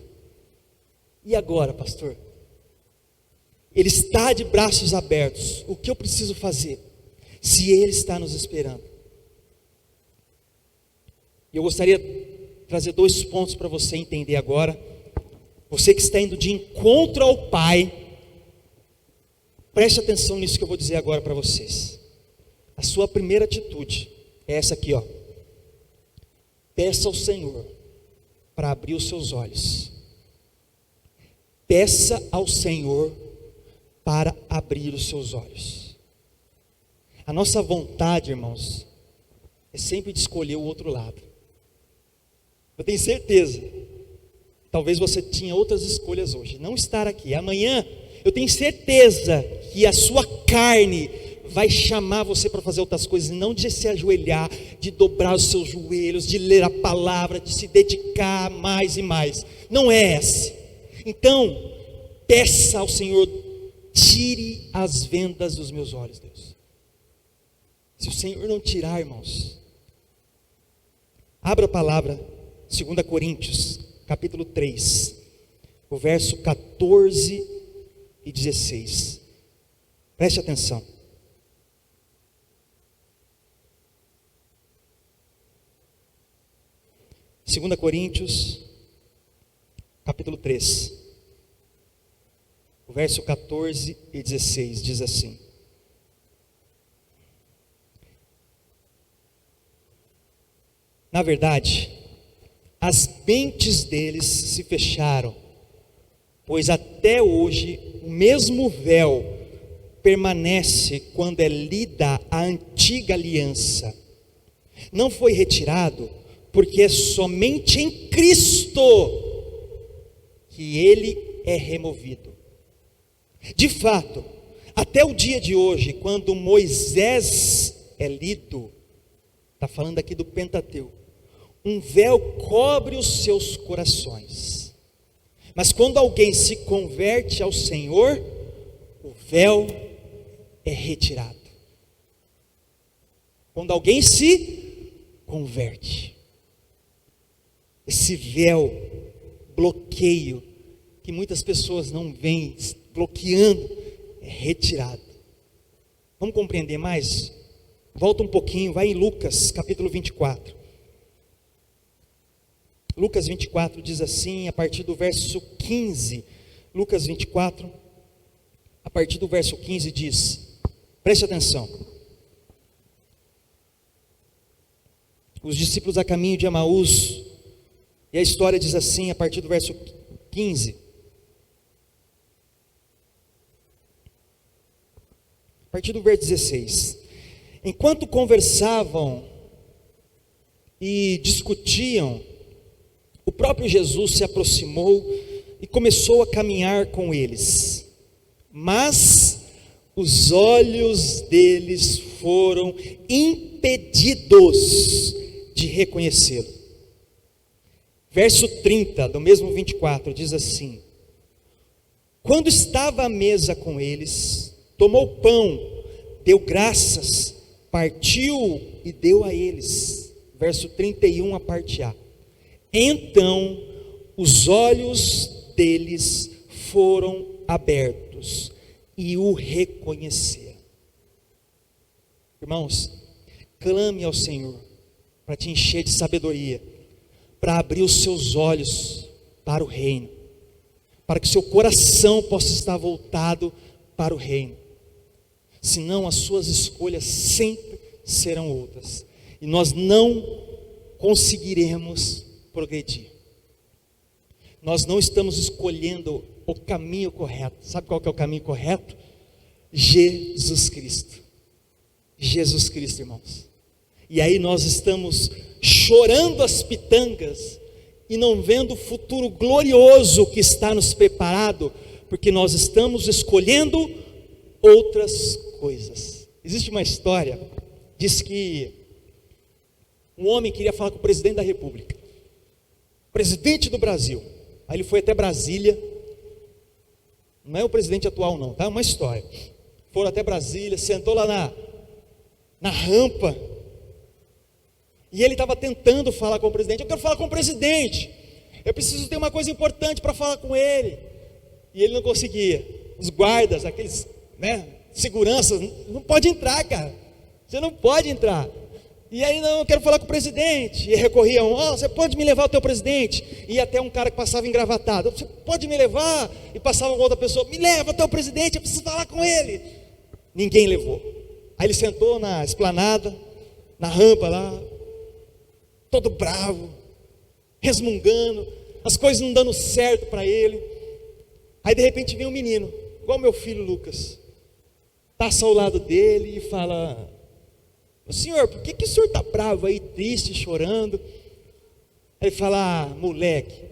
e agora, pastor? Ele está de braços abertos. O que eu preciso fazer? Se Ele está nos esperando. Eu gostaria de trazer 2 pontos para você entender agora. Você que está indo de encontro ao Pai, preste atenção nisso que eu vou dizer agora para vocês. A sua primeira atitude é essa aqui, ó. Peça ao Senhor para abrir os seus olhos. Peça ao Senhor para abrir os seus olhos. A nossa vontade, irmãos, é sempre de escolher o outro lado. Eu tenho certeza, talvez você tinha outras escolhas hoje, não estar aqui. Amanhã, eu tenho certeza que a sua carne vai chamar você para fazer outras coisas, não de se ajoelhar, de dobrar os seus joelhos, de ler a palavra, de se dedicar mais e mais. Não é essa. Então, peça ao Senhor, tire as vendas dos meus olhos, Deus. Se o Senhor não tirar, irmãos, abra a palavra, 2 Coríntios, capítulo 3, o verso 14 e 16. Preste atenção. Segunda Coríntios, capítulo 3, o verso 14 e 16, diz assim: na verdade, as mentes deles se fecharam, pois até hoje o mesmo véu permanece quando é lida a antiga aliança. Não foi retirado, porque é somente em Cristo que ele é removido. De fato, até o dia de hoje, quando Moisés é lido, está falando aqui do Pentateuco, um véu cobre os seus corações. Mas quando alguém se converte ao Senhor, o véu é retirado. Quando alguém se converte, esse véu, bloqueio, que muitas pessoas não veem, bloqueando, é retirado. Vamos compreender mais? Volta um pouquinho, vai em Lucas, capítulo 24. Lucas 24 diz assim, a partir do verso 15. Lucas 24, a partir do verso 15 diz, preste atenção. Os discípulos a caminho de Emaús, e a história diz assim, a partir do verso 15. A partir do verso 16. Enquanto conversavam e discutiam, o próprio Jesus se aproximou e começou a caminhar com eles. Mas os olhos deles foram impedidos de reconhecê-lo. Verso 30, do mesmo 24, diz assim: quando estava à mesa com eles, tomou pão, deu graças, partiu e deu a eles. Verso 31, a parte A. Então, os olhos deles foram abertos e o reconheceram. Irmãos, clame ao Senhor para te encher de sabedoria, para abrir os seus olhos para o reino, para que seu coração possa estar voltado para o reino. Senão as suas escolhas sempre serão outras, e nós não conseguiremos progredir. Nós não estamos escolhendo o caminho correto. Sabe qual que é o caminho correto? Jesus Cristo. Jesus Cristo, irmãos. E aí nós estamos chorando as pitangas e não vendo o futuro glorioso que está nos preparado, porque nós estamos escolhendo outras coisas. Existe uma história, diz que um homem queria falar com o presidente da República, presidente do Brasil. Aí ele foi até Brasília, não é o presidente atual não, tá? É uma história. Foram até Brasília, sentou lá na rampa, E ele estava tentando falar com o presidente. Eu quero falar com o presidente. Eu preciso ter uma coisa importante para falar com ele. E ele não conseguia. Os guardas, aqueles, seguranças, não pode entrar, cara. Você não pode entrar. E aí, não, eu quero falar com o presidente. E recorriam, você pode me levar ao teu presidente? E até um cara que passava engravatado, você pode me levar? E passava com outra pessoa, me leva até o presidente, eu preciso falar com ele. Ninguém levou. Aí ele sentou na esplanada, na rampa lá, todo bravo, resmungando, as coisas não dando certo para ele. Aí de repente vem um menino, igual meu filho Lucas, passa ao lado dele e fala: senhor, por que o senhor está bravo aí, triste, chorando? Aí ele fala: moleque,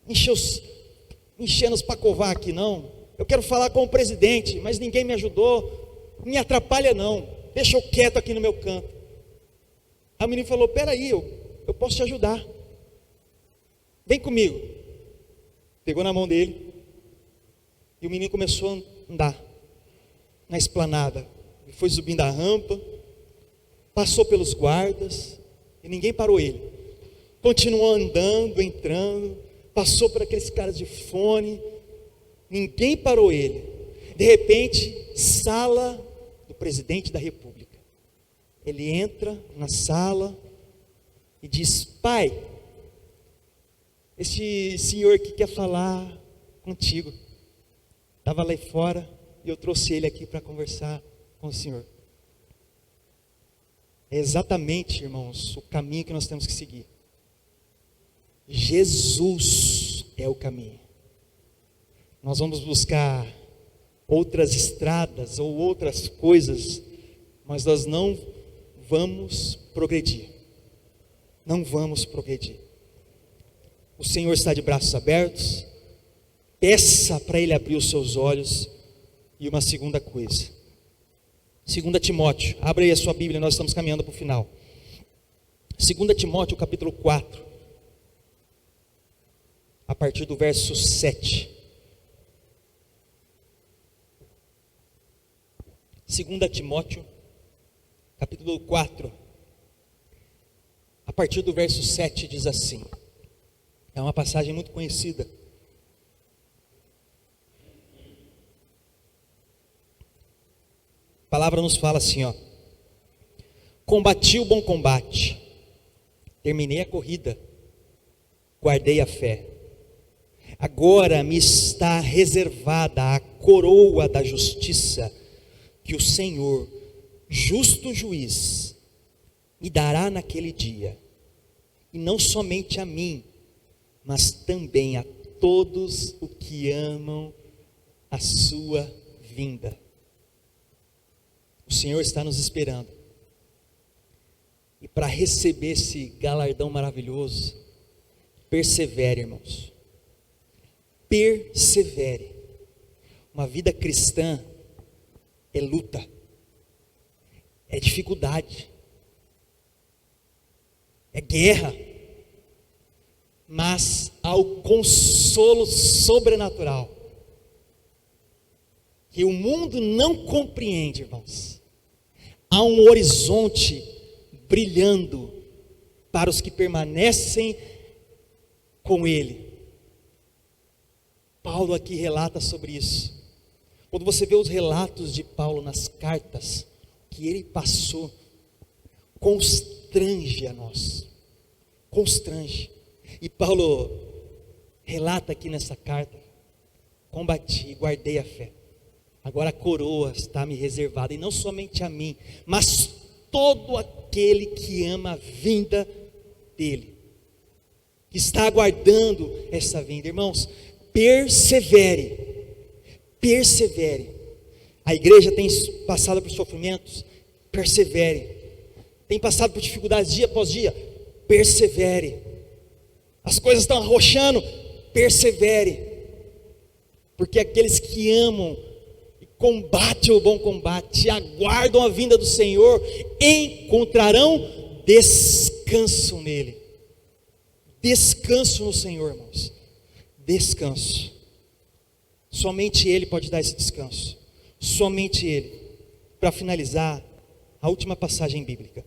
enchendo os pacovar aqui não, eu quero falar com o presidente, mas ninguém me ajudou, não me atrapalha não, deixa eu quieto aqui no meu canto. Aí o menino falou: peraí, eu posso te ajudar, vem comigo. Pegou na mão dele, e o menino começou a andar na esplanada, foi subindo a rampa, passou pelos guardas, e ninguém parou ele, continuou andando, entrando, passou por aqueles caras de fone, ninguém parou ele. De repente, sala do presidente da república, ele entra na sala e diz: pai, esse senhor que quer falar contigo, estava lá fora, e eu trouxe ele aqui para conversar com o senhor. É exatamente, irmãos, o caminho que nós temos que seguir. Jesus é o caminho. Nós vamos buscar outras estradas ou outras coisas, mas nós não vamos progredir. Não vamos progredir. O Senhor está de braços abertos. Peça para Ele abrir os seus olhos. E uma segunda coisa, 2 Timóteo, abra aí a sua Bíblia, nós estamos caminhando para o final. 2 Timóteo capítulo 4, a partir do verso 7. 2 Timóteo capítulo 4, a partir do verso 7 diz assim, é uma passagem muito conhecida. A palavra nos fala assim, combati o bom combate, terminei a corrida, guardei a fé, agora me está reservada a coroa da justiça, que o Senhor, justo juiz, me dará naquele dia, e não somente a mim, mas também a todos os que amam a sua vinda. O Senhor está nos esperando. E para receber esse galardão maravilhoso, persevere, irmãos. Persevere. Uma vida cristã é luta, é dificuldade, é guerra, mas há o consolo sobrenatural que o mundo não compreende, irmãos. Há um horizonte brilhando para os que permanecem com Ele. Paulo aqui relata sobre isso. Quando você vê os relatos de Paulo nas cartas, que ele passou, constrange a nós. Constrange. E Paulo relata aqui nessa carta: combati, guardei a fé. Agora a coroa está me reservada, e não somente a mim, mas todo aquele que ama a vinda dele, que está aguardando essa vinda. Irmãos, persevere, persevere. A igreja tem passado por sofrimentos, persevere. Tem passado por dificuldades dia após dia, persevere. As coisas estão arrochando, persevere. Porque aqueles que amam, combatem o bom combate, aguardam a vinda do Senhor, encontrarão descanso nele. Descanso no Senhor, irmãos. Descanso. Somente Ele pode dar esse descanso. Somente Ele. Para finalizar, a última passagem bíblica.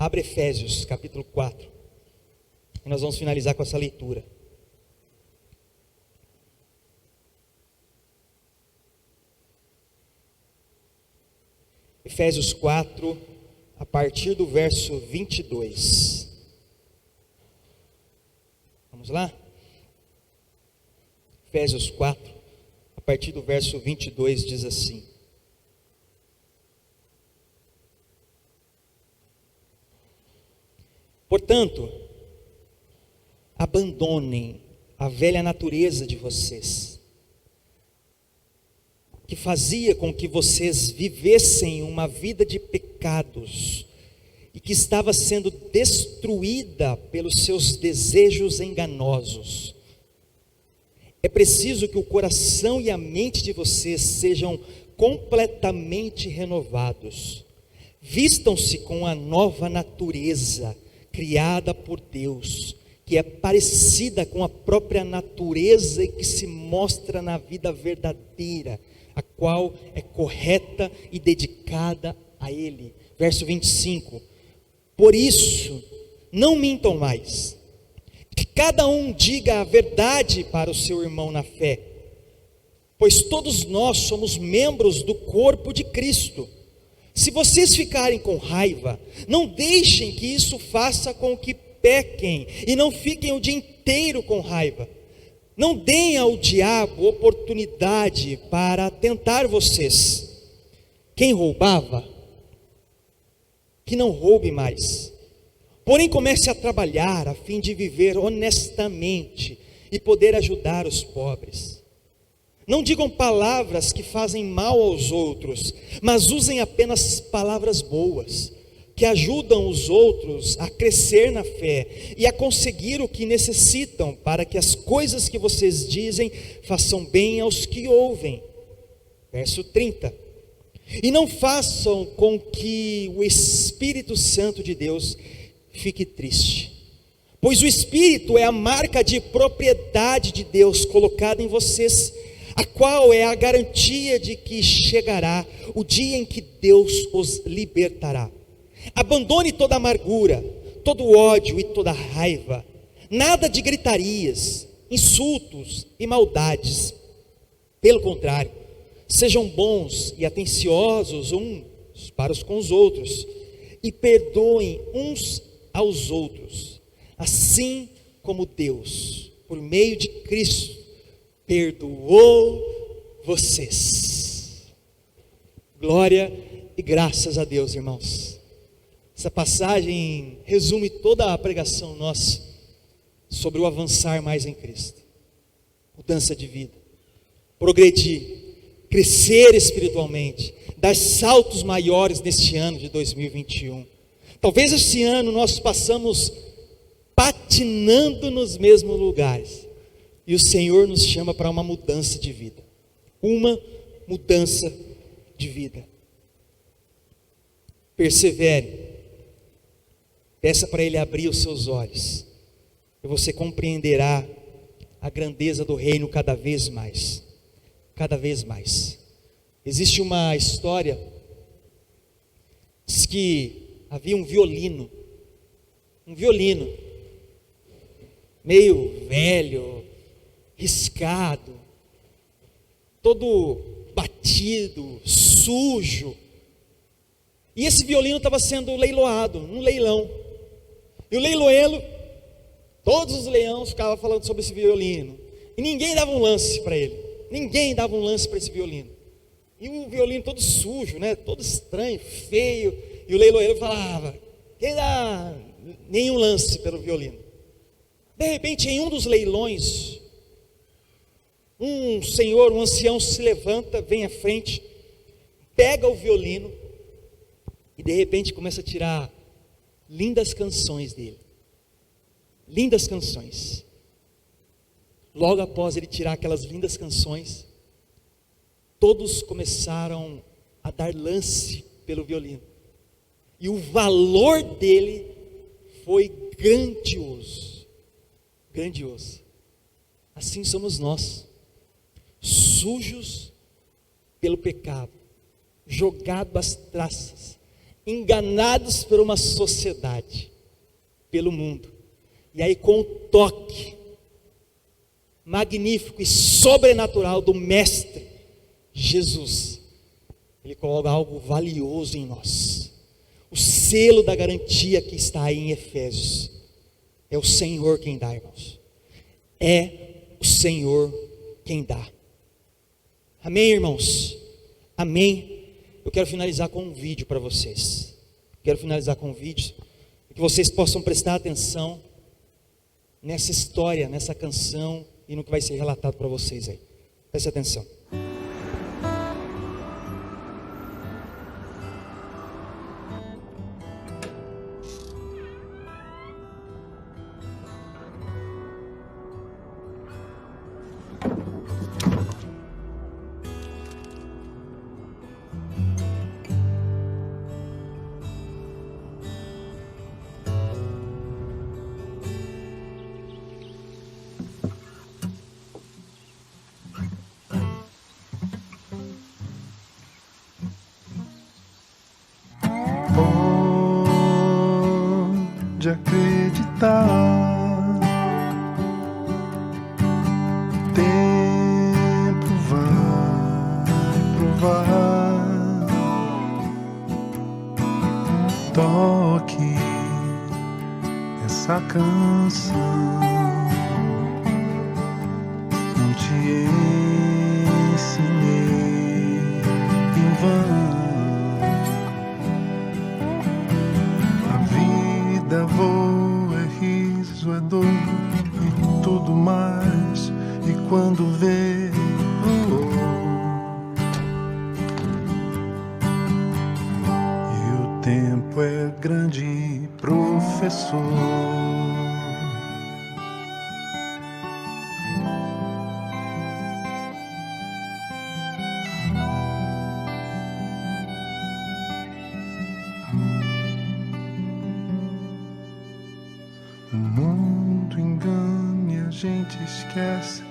Abre Efésios, capítulo 4. E nós vamos finalizar com essa leitura. Efésios 4, a partir do verso 22. Vamos lá? Efésios 4, a partir do verso 22, diz assim: Portanto, abandonem a velha natureza de vocês, que fazia com que vocês vivessem uma vida de pecados e que estava sendo destruída pelos seus desejos enganosos. É preciso que o coração e a mente de vocês sejam completamente renovados. Vistam-se com a nova natureza criada por Deus, que é parecida com a própria natureza e que se mostra na vida verdadeira, a qual é correta e dedicada a Ele. Verso 25: Por isso, não mintam mais, que cada um diga a verdade para o seu irmão na fé, pois todos nós somos membros do corpo de Cristo. Se vocês ficarem com raiva, não deixem que isso faça com que pequem, e não fiquem o dia inteiro com raiva. Não deem ao diabo oportunidade para tentar vocês. Quem roubava, que não roube mais. Porém, comece a trabalhar a fim de viver honestamente e poder ajudar os pobres. Não digam palavras que fazem mal aos outros, mas usem apenas palavras boas, que ajudam os outros a crescer na fé e a conseguir o que necessitam, para que as coisas que vocês dizem façam bem aos que ouvem. Verso 30. E não façam com que o Espírito Santo de Deus fique triste, pois o Espírito é a marca de propriedade de Deus colocada em vocês, a qual é a garantia de que chegará o dia em que Deus os libertará. Abandone toda amargura, todo ódio e toda raiva, nada de gritarias, insultos e maldades. Pelo contrário, sejam bons e atenciosos uns para com os outros, e perdoem uns aos outros, assim como Deus, por meio de Cristo, perdoou vocês. Glória e graças a Deus, irmãos. Essa passagem resume toda a pregação nossa sobre o avançar mais em Cristo, mudança de vida, progredir, crescer espiritualmente, dar saltos maiores neste ano de 2021. Talvez este ano nós passamos patinando nos mesmos lugares, e o Senhor nos chama para uma mudança de vida, uma mudança de vida. Persevere, peça para Ele abrir os seus olhos, e você compreenderá a grandeza do reino cada vez mais, cada vez mais. Existe uma história, diz que havia um violino, meio velho, riscado, todo batido, sujo, e esse violino estava sendo leiloado, num leilão, e o leiloeiro, todos os leões ficavam falando sobre esse violino, e ninguém dava um lance para ele, esse violino, e o violino todo sujo, né, todo estranho, feio, e o leiloeiro falava, quem dá nenhum lance pelo violino? De repente, em um dos leilões, um senhor, um ancião se levanta, vem à frente, pega o violino, e de repente começa a tirar lindas canções dele, lindas canções. Logo após ele tirar aquelas lindas canções, todos começaram a dar lance pelo violino, e o valor dele foi grandioso, grandioso. Assim somos nós, sujos pelo pecado, jogados às traças, enganados por uma sociedade, pelo mundo. E aí, com o toque magnífico e sobrenatural do Mestre Jesus, Ele coloca algo valioso em nós. O selo da garantia que está aí em Efésios. É o Senhor quem dá, irmãos. É o Senhor quem dá. Amém, irmãos? Amém? Eu quero finalizar com um vídeo para vocês. Quero finalizar com um vídeo, que vocês possam prestar atenção nessa história, nessa canção e no que vai ser relatado para vocês aí. Preste atenção. Pode acreditar, tempo vai provar. Toque essa canção, não te ensinei em vão. Voa, é riso, é dor e tudo mais. E quando vê, e o tempo é grande professor. O mundo engana e a gente esquece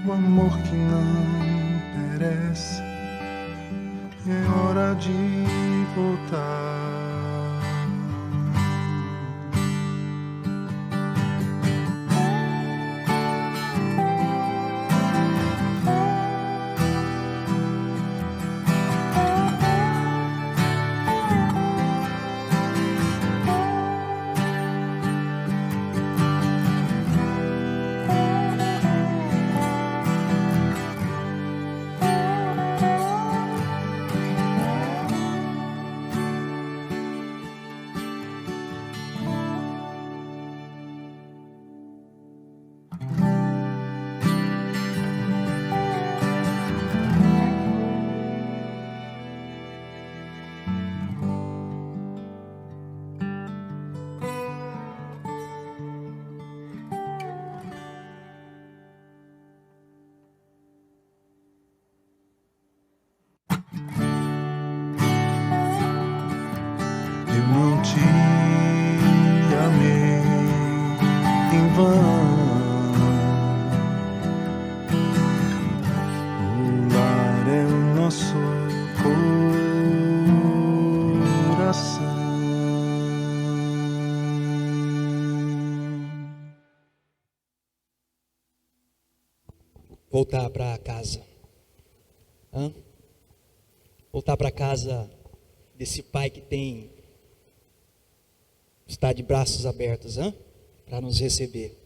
o amor que não perece. E é hora de voltar. Eu não te amei em vão. O lar é o nosso coração. Voltar para casa. Voltar para casa desse pai que está de braços abertos, para nos receber.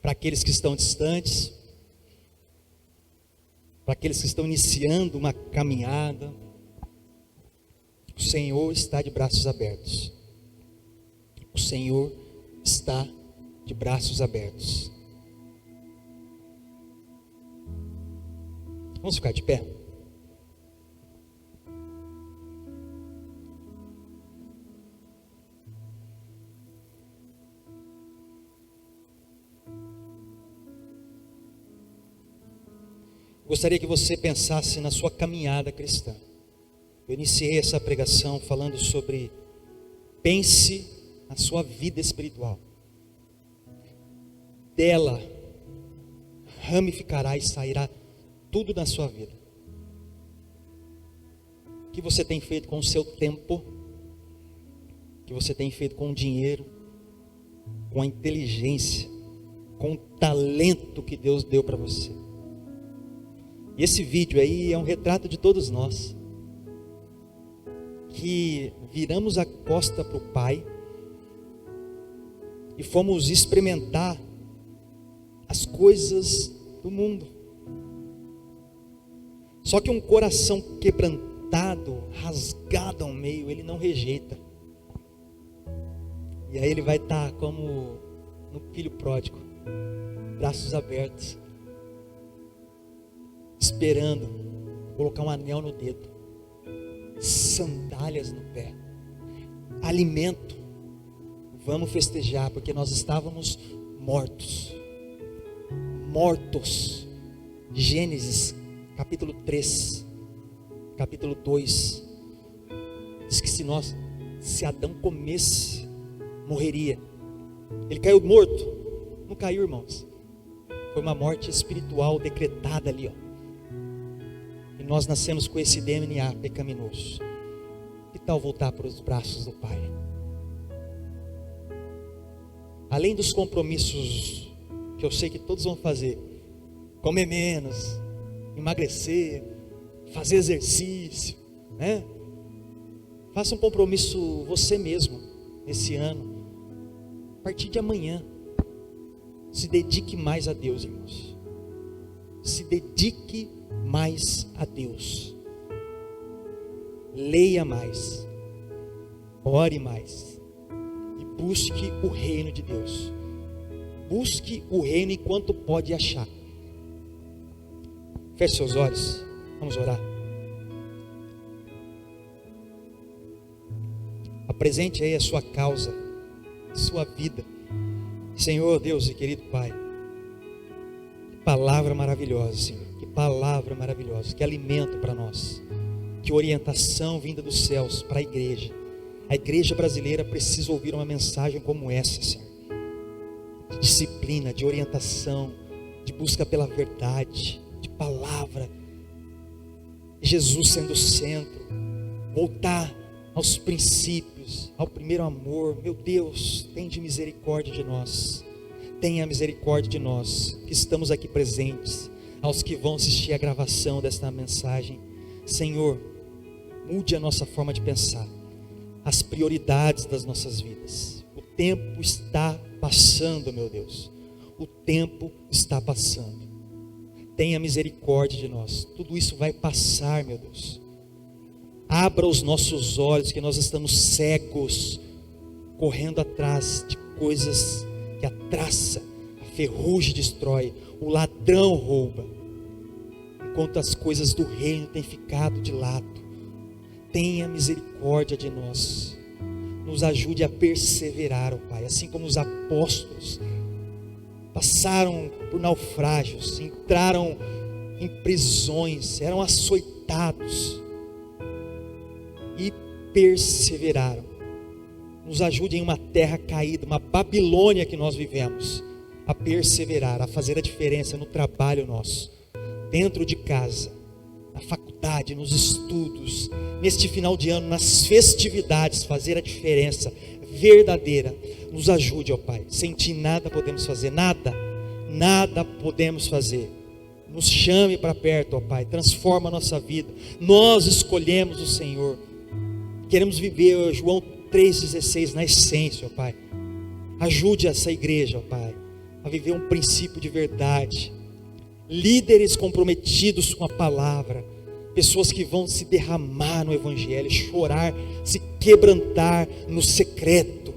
Para aqueles que estão distantes, para aqueles que estão iniciando uma caminhada, o Senhor está de braços abertos. O Senhor está de braços abertos. Vamos ficar de pé? Gostaria que você pensasse na sua caminhada cristã. Eu iniciei essa pregação falando sobre pense na sua vida espiritual. Dela ramificará e sairá tudo na sua vida. que você tem feito com o seu tempo, o que você tem feito com o dinheiro, com a inteligência, com o talento que Deus deu para você. E esse vídeo aí é um retrato de todos nós, que viramos a costa para o Pai e fomos experimentar as coisas do mundo. Só que um coração quebrantado, rasgado ao meio, ele não rejeita. E aí ele vai estar como no filho pródigo, braços abertos, esperando colocar um anel no dedo, sandálias no pé, alimento. Vamos festejar, porque nós estávamos mortos. Gênesis capítulo 3, capítulo 2, diz que se Adão comesse, morreria. Ele caiu morto? Não caiu, irmãos. Foi uma morte espiritual decretada ali, ó. E nós nascemos com esse DNA pecaminoso. Que tal voltar para os braços do Pai? Além dos compromissos que eu sei que todos vão fazer, comer menos, emagrecer, fazer exercício, né? Faça um compromisso você mesmo esse ano. A partir de amanhã, se dedique mais a Deus, irmãos. Se dedique mais a Deus. Leia mais, ore mais e busque o reino de Deus. Busque o reino enquanto pode achar. Feche seus olhos, vamos orar. Apresente aí a sua causa, a sua vida. Senhor Deus e querido Pai, que palavra maravilhosa, Senhor. Que palavra maravilhosa, que alimento para nós, que orientação vinda dos céus para a igreja. A igreja brasileira precisa ouvir uma mensagem como essa, Senhor, de disciplina, de orientação, de busca pela verdade, de palavra, Jesus sendo o centro, voltar aos princípios, ao primeiro amor. Meu Deus, tenha misericórdia de nós, tenha misericórdia de nós, que estamos aqui presentes, aos que vão assistir a gravação desta mensagem. Senhor, mude a nossa forma de pensar, as prioridades das nossas vidas. O tempo está passando, meu Deus, o tempo está passando. Tenha misericórdia de nós, tudo isso vai passar, meu Deus. Abra os nossos olhos, que nós estamos cegos, correndo atrás de coisas que a traça, a ferrugem destrói, o ladrão rouba, enquanto as coisas do reino têm ficado de lado. Tenha misericórdia de nós, nos ajude a perseverar, ó Pai, assim como os apóstolos passaram por naufrágios, entraram em prisões, eram açoitados e perseveraram. Nos ajude em uma terra caída, uma Babilônia que nós vivemos, a perseverar, a fazer a diferença no trabalho nosso, dentro de casa, na faculdade, nos estudos, neste final de ano, nas festividades, fazer a diferença verdadeira. Nos ajude, ó Pai. Sem Ti nada podemos fazer, nada podemos fazer. Nos chame para perto, ó Pai, transforma a nossa vida. Nós escolhemos o Senhor, queremos viver João 3,16 na essência, ó Pai. Ajude essa igreja, ó Pai, a viver um princípio de verdade, líderes comprometidos com a palavra, pessoas que vão se derramar no Evangelho, chorar, se quebrantar no secreto,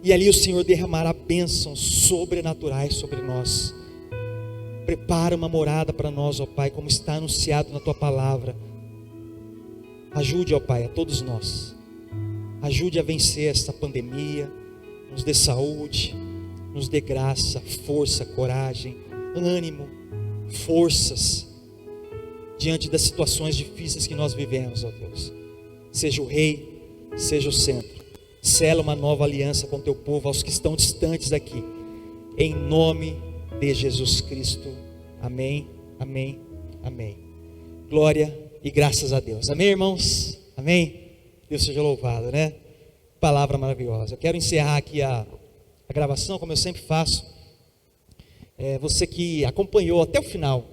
e ali o Senhor derramará bênçãos sobrenaturais sobre nós. Prepara uma morada para nós, ó Pai, como está anunciado na Tua palavra. Ajude, ó Pai, a todos nós, ajude a vencer esta pandemia, nos dê saúde, nos dê graça, força, coragem, ânimo, forças, diante das situações difíceis que nós vivemos, ó Deus. Seja o Rei, seja o centro. Sela uma nova aliança com o Teu povo, aos que estão distantes daqui, em nome de Jesus Cristo. Amém, amém, amém. Glória e graças a Deus. Amém, irmãos? Amém? Deus seja louvado, né? Palavra maravilhosa. Eu quero encerrar aqui a gravação, como eu sempre faço. Você que acompanhou até o final,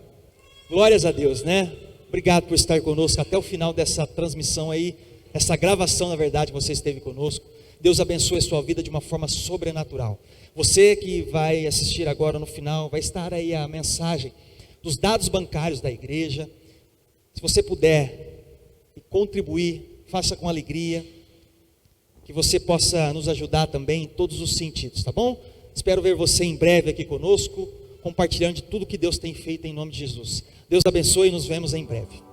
glórias a Deus, né? Obrigado por estar conosco até o final dessa transmissão aí, essa gravação, na verdade, você esteve conosco. Deus abençoe a sua vida de uma forma sobrenatural. Você que vai assistir agora no final, vai estar aí a mensagem dos dados bancários da igreja. Se você puder contribuir, faça com alegria, que você possa nos ajudar também em todos os sentidos, tá bom? Espero ver você em breve aqui conosco, compartilhando de tudo que Deus tem feito em nome de Jesus. Deus abençoe e nos vemos em breve.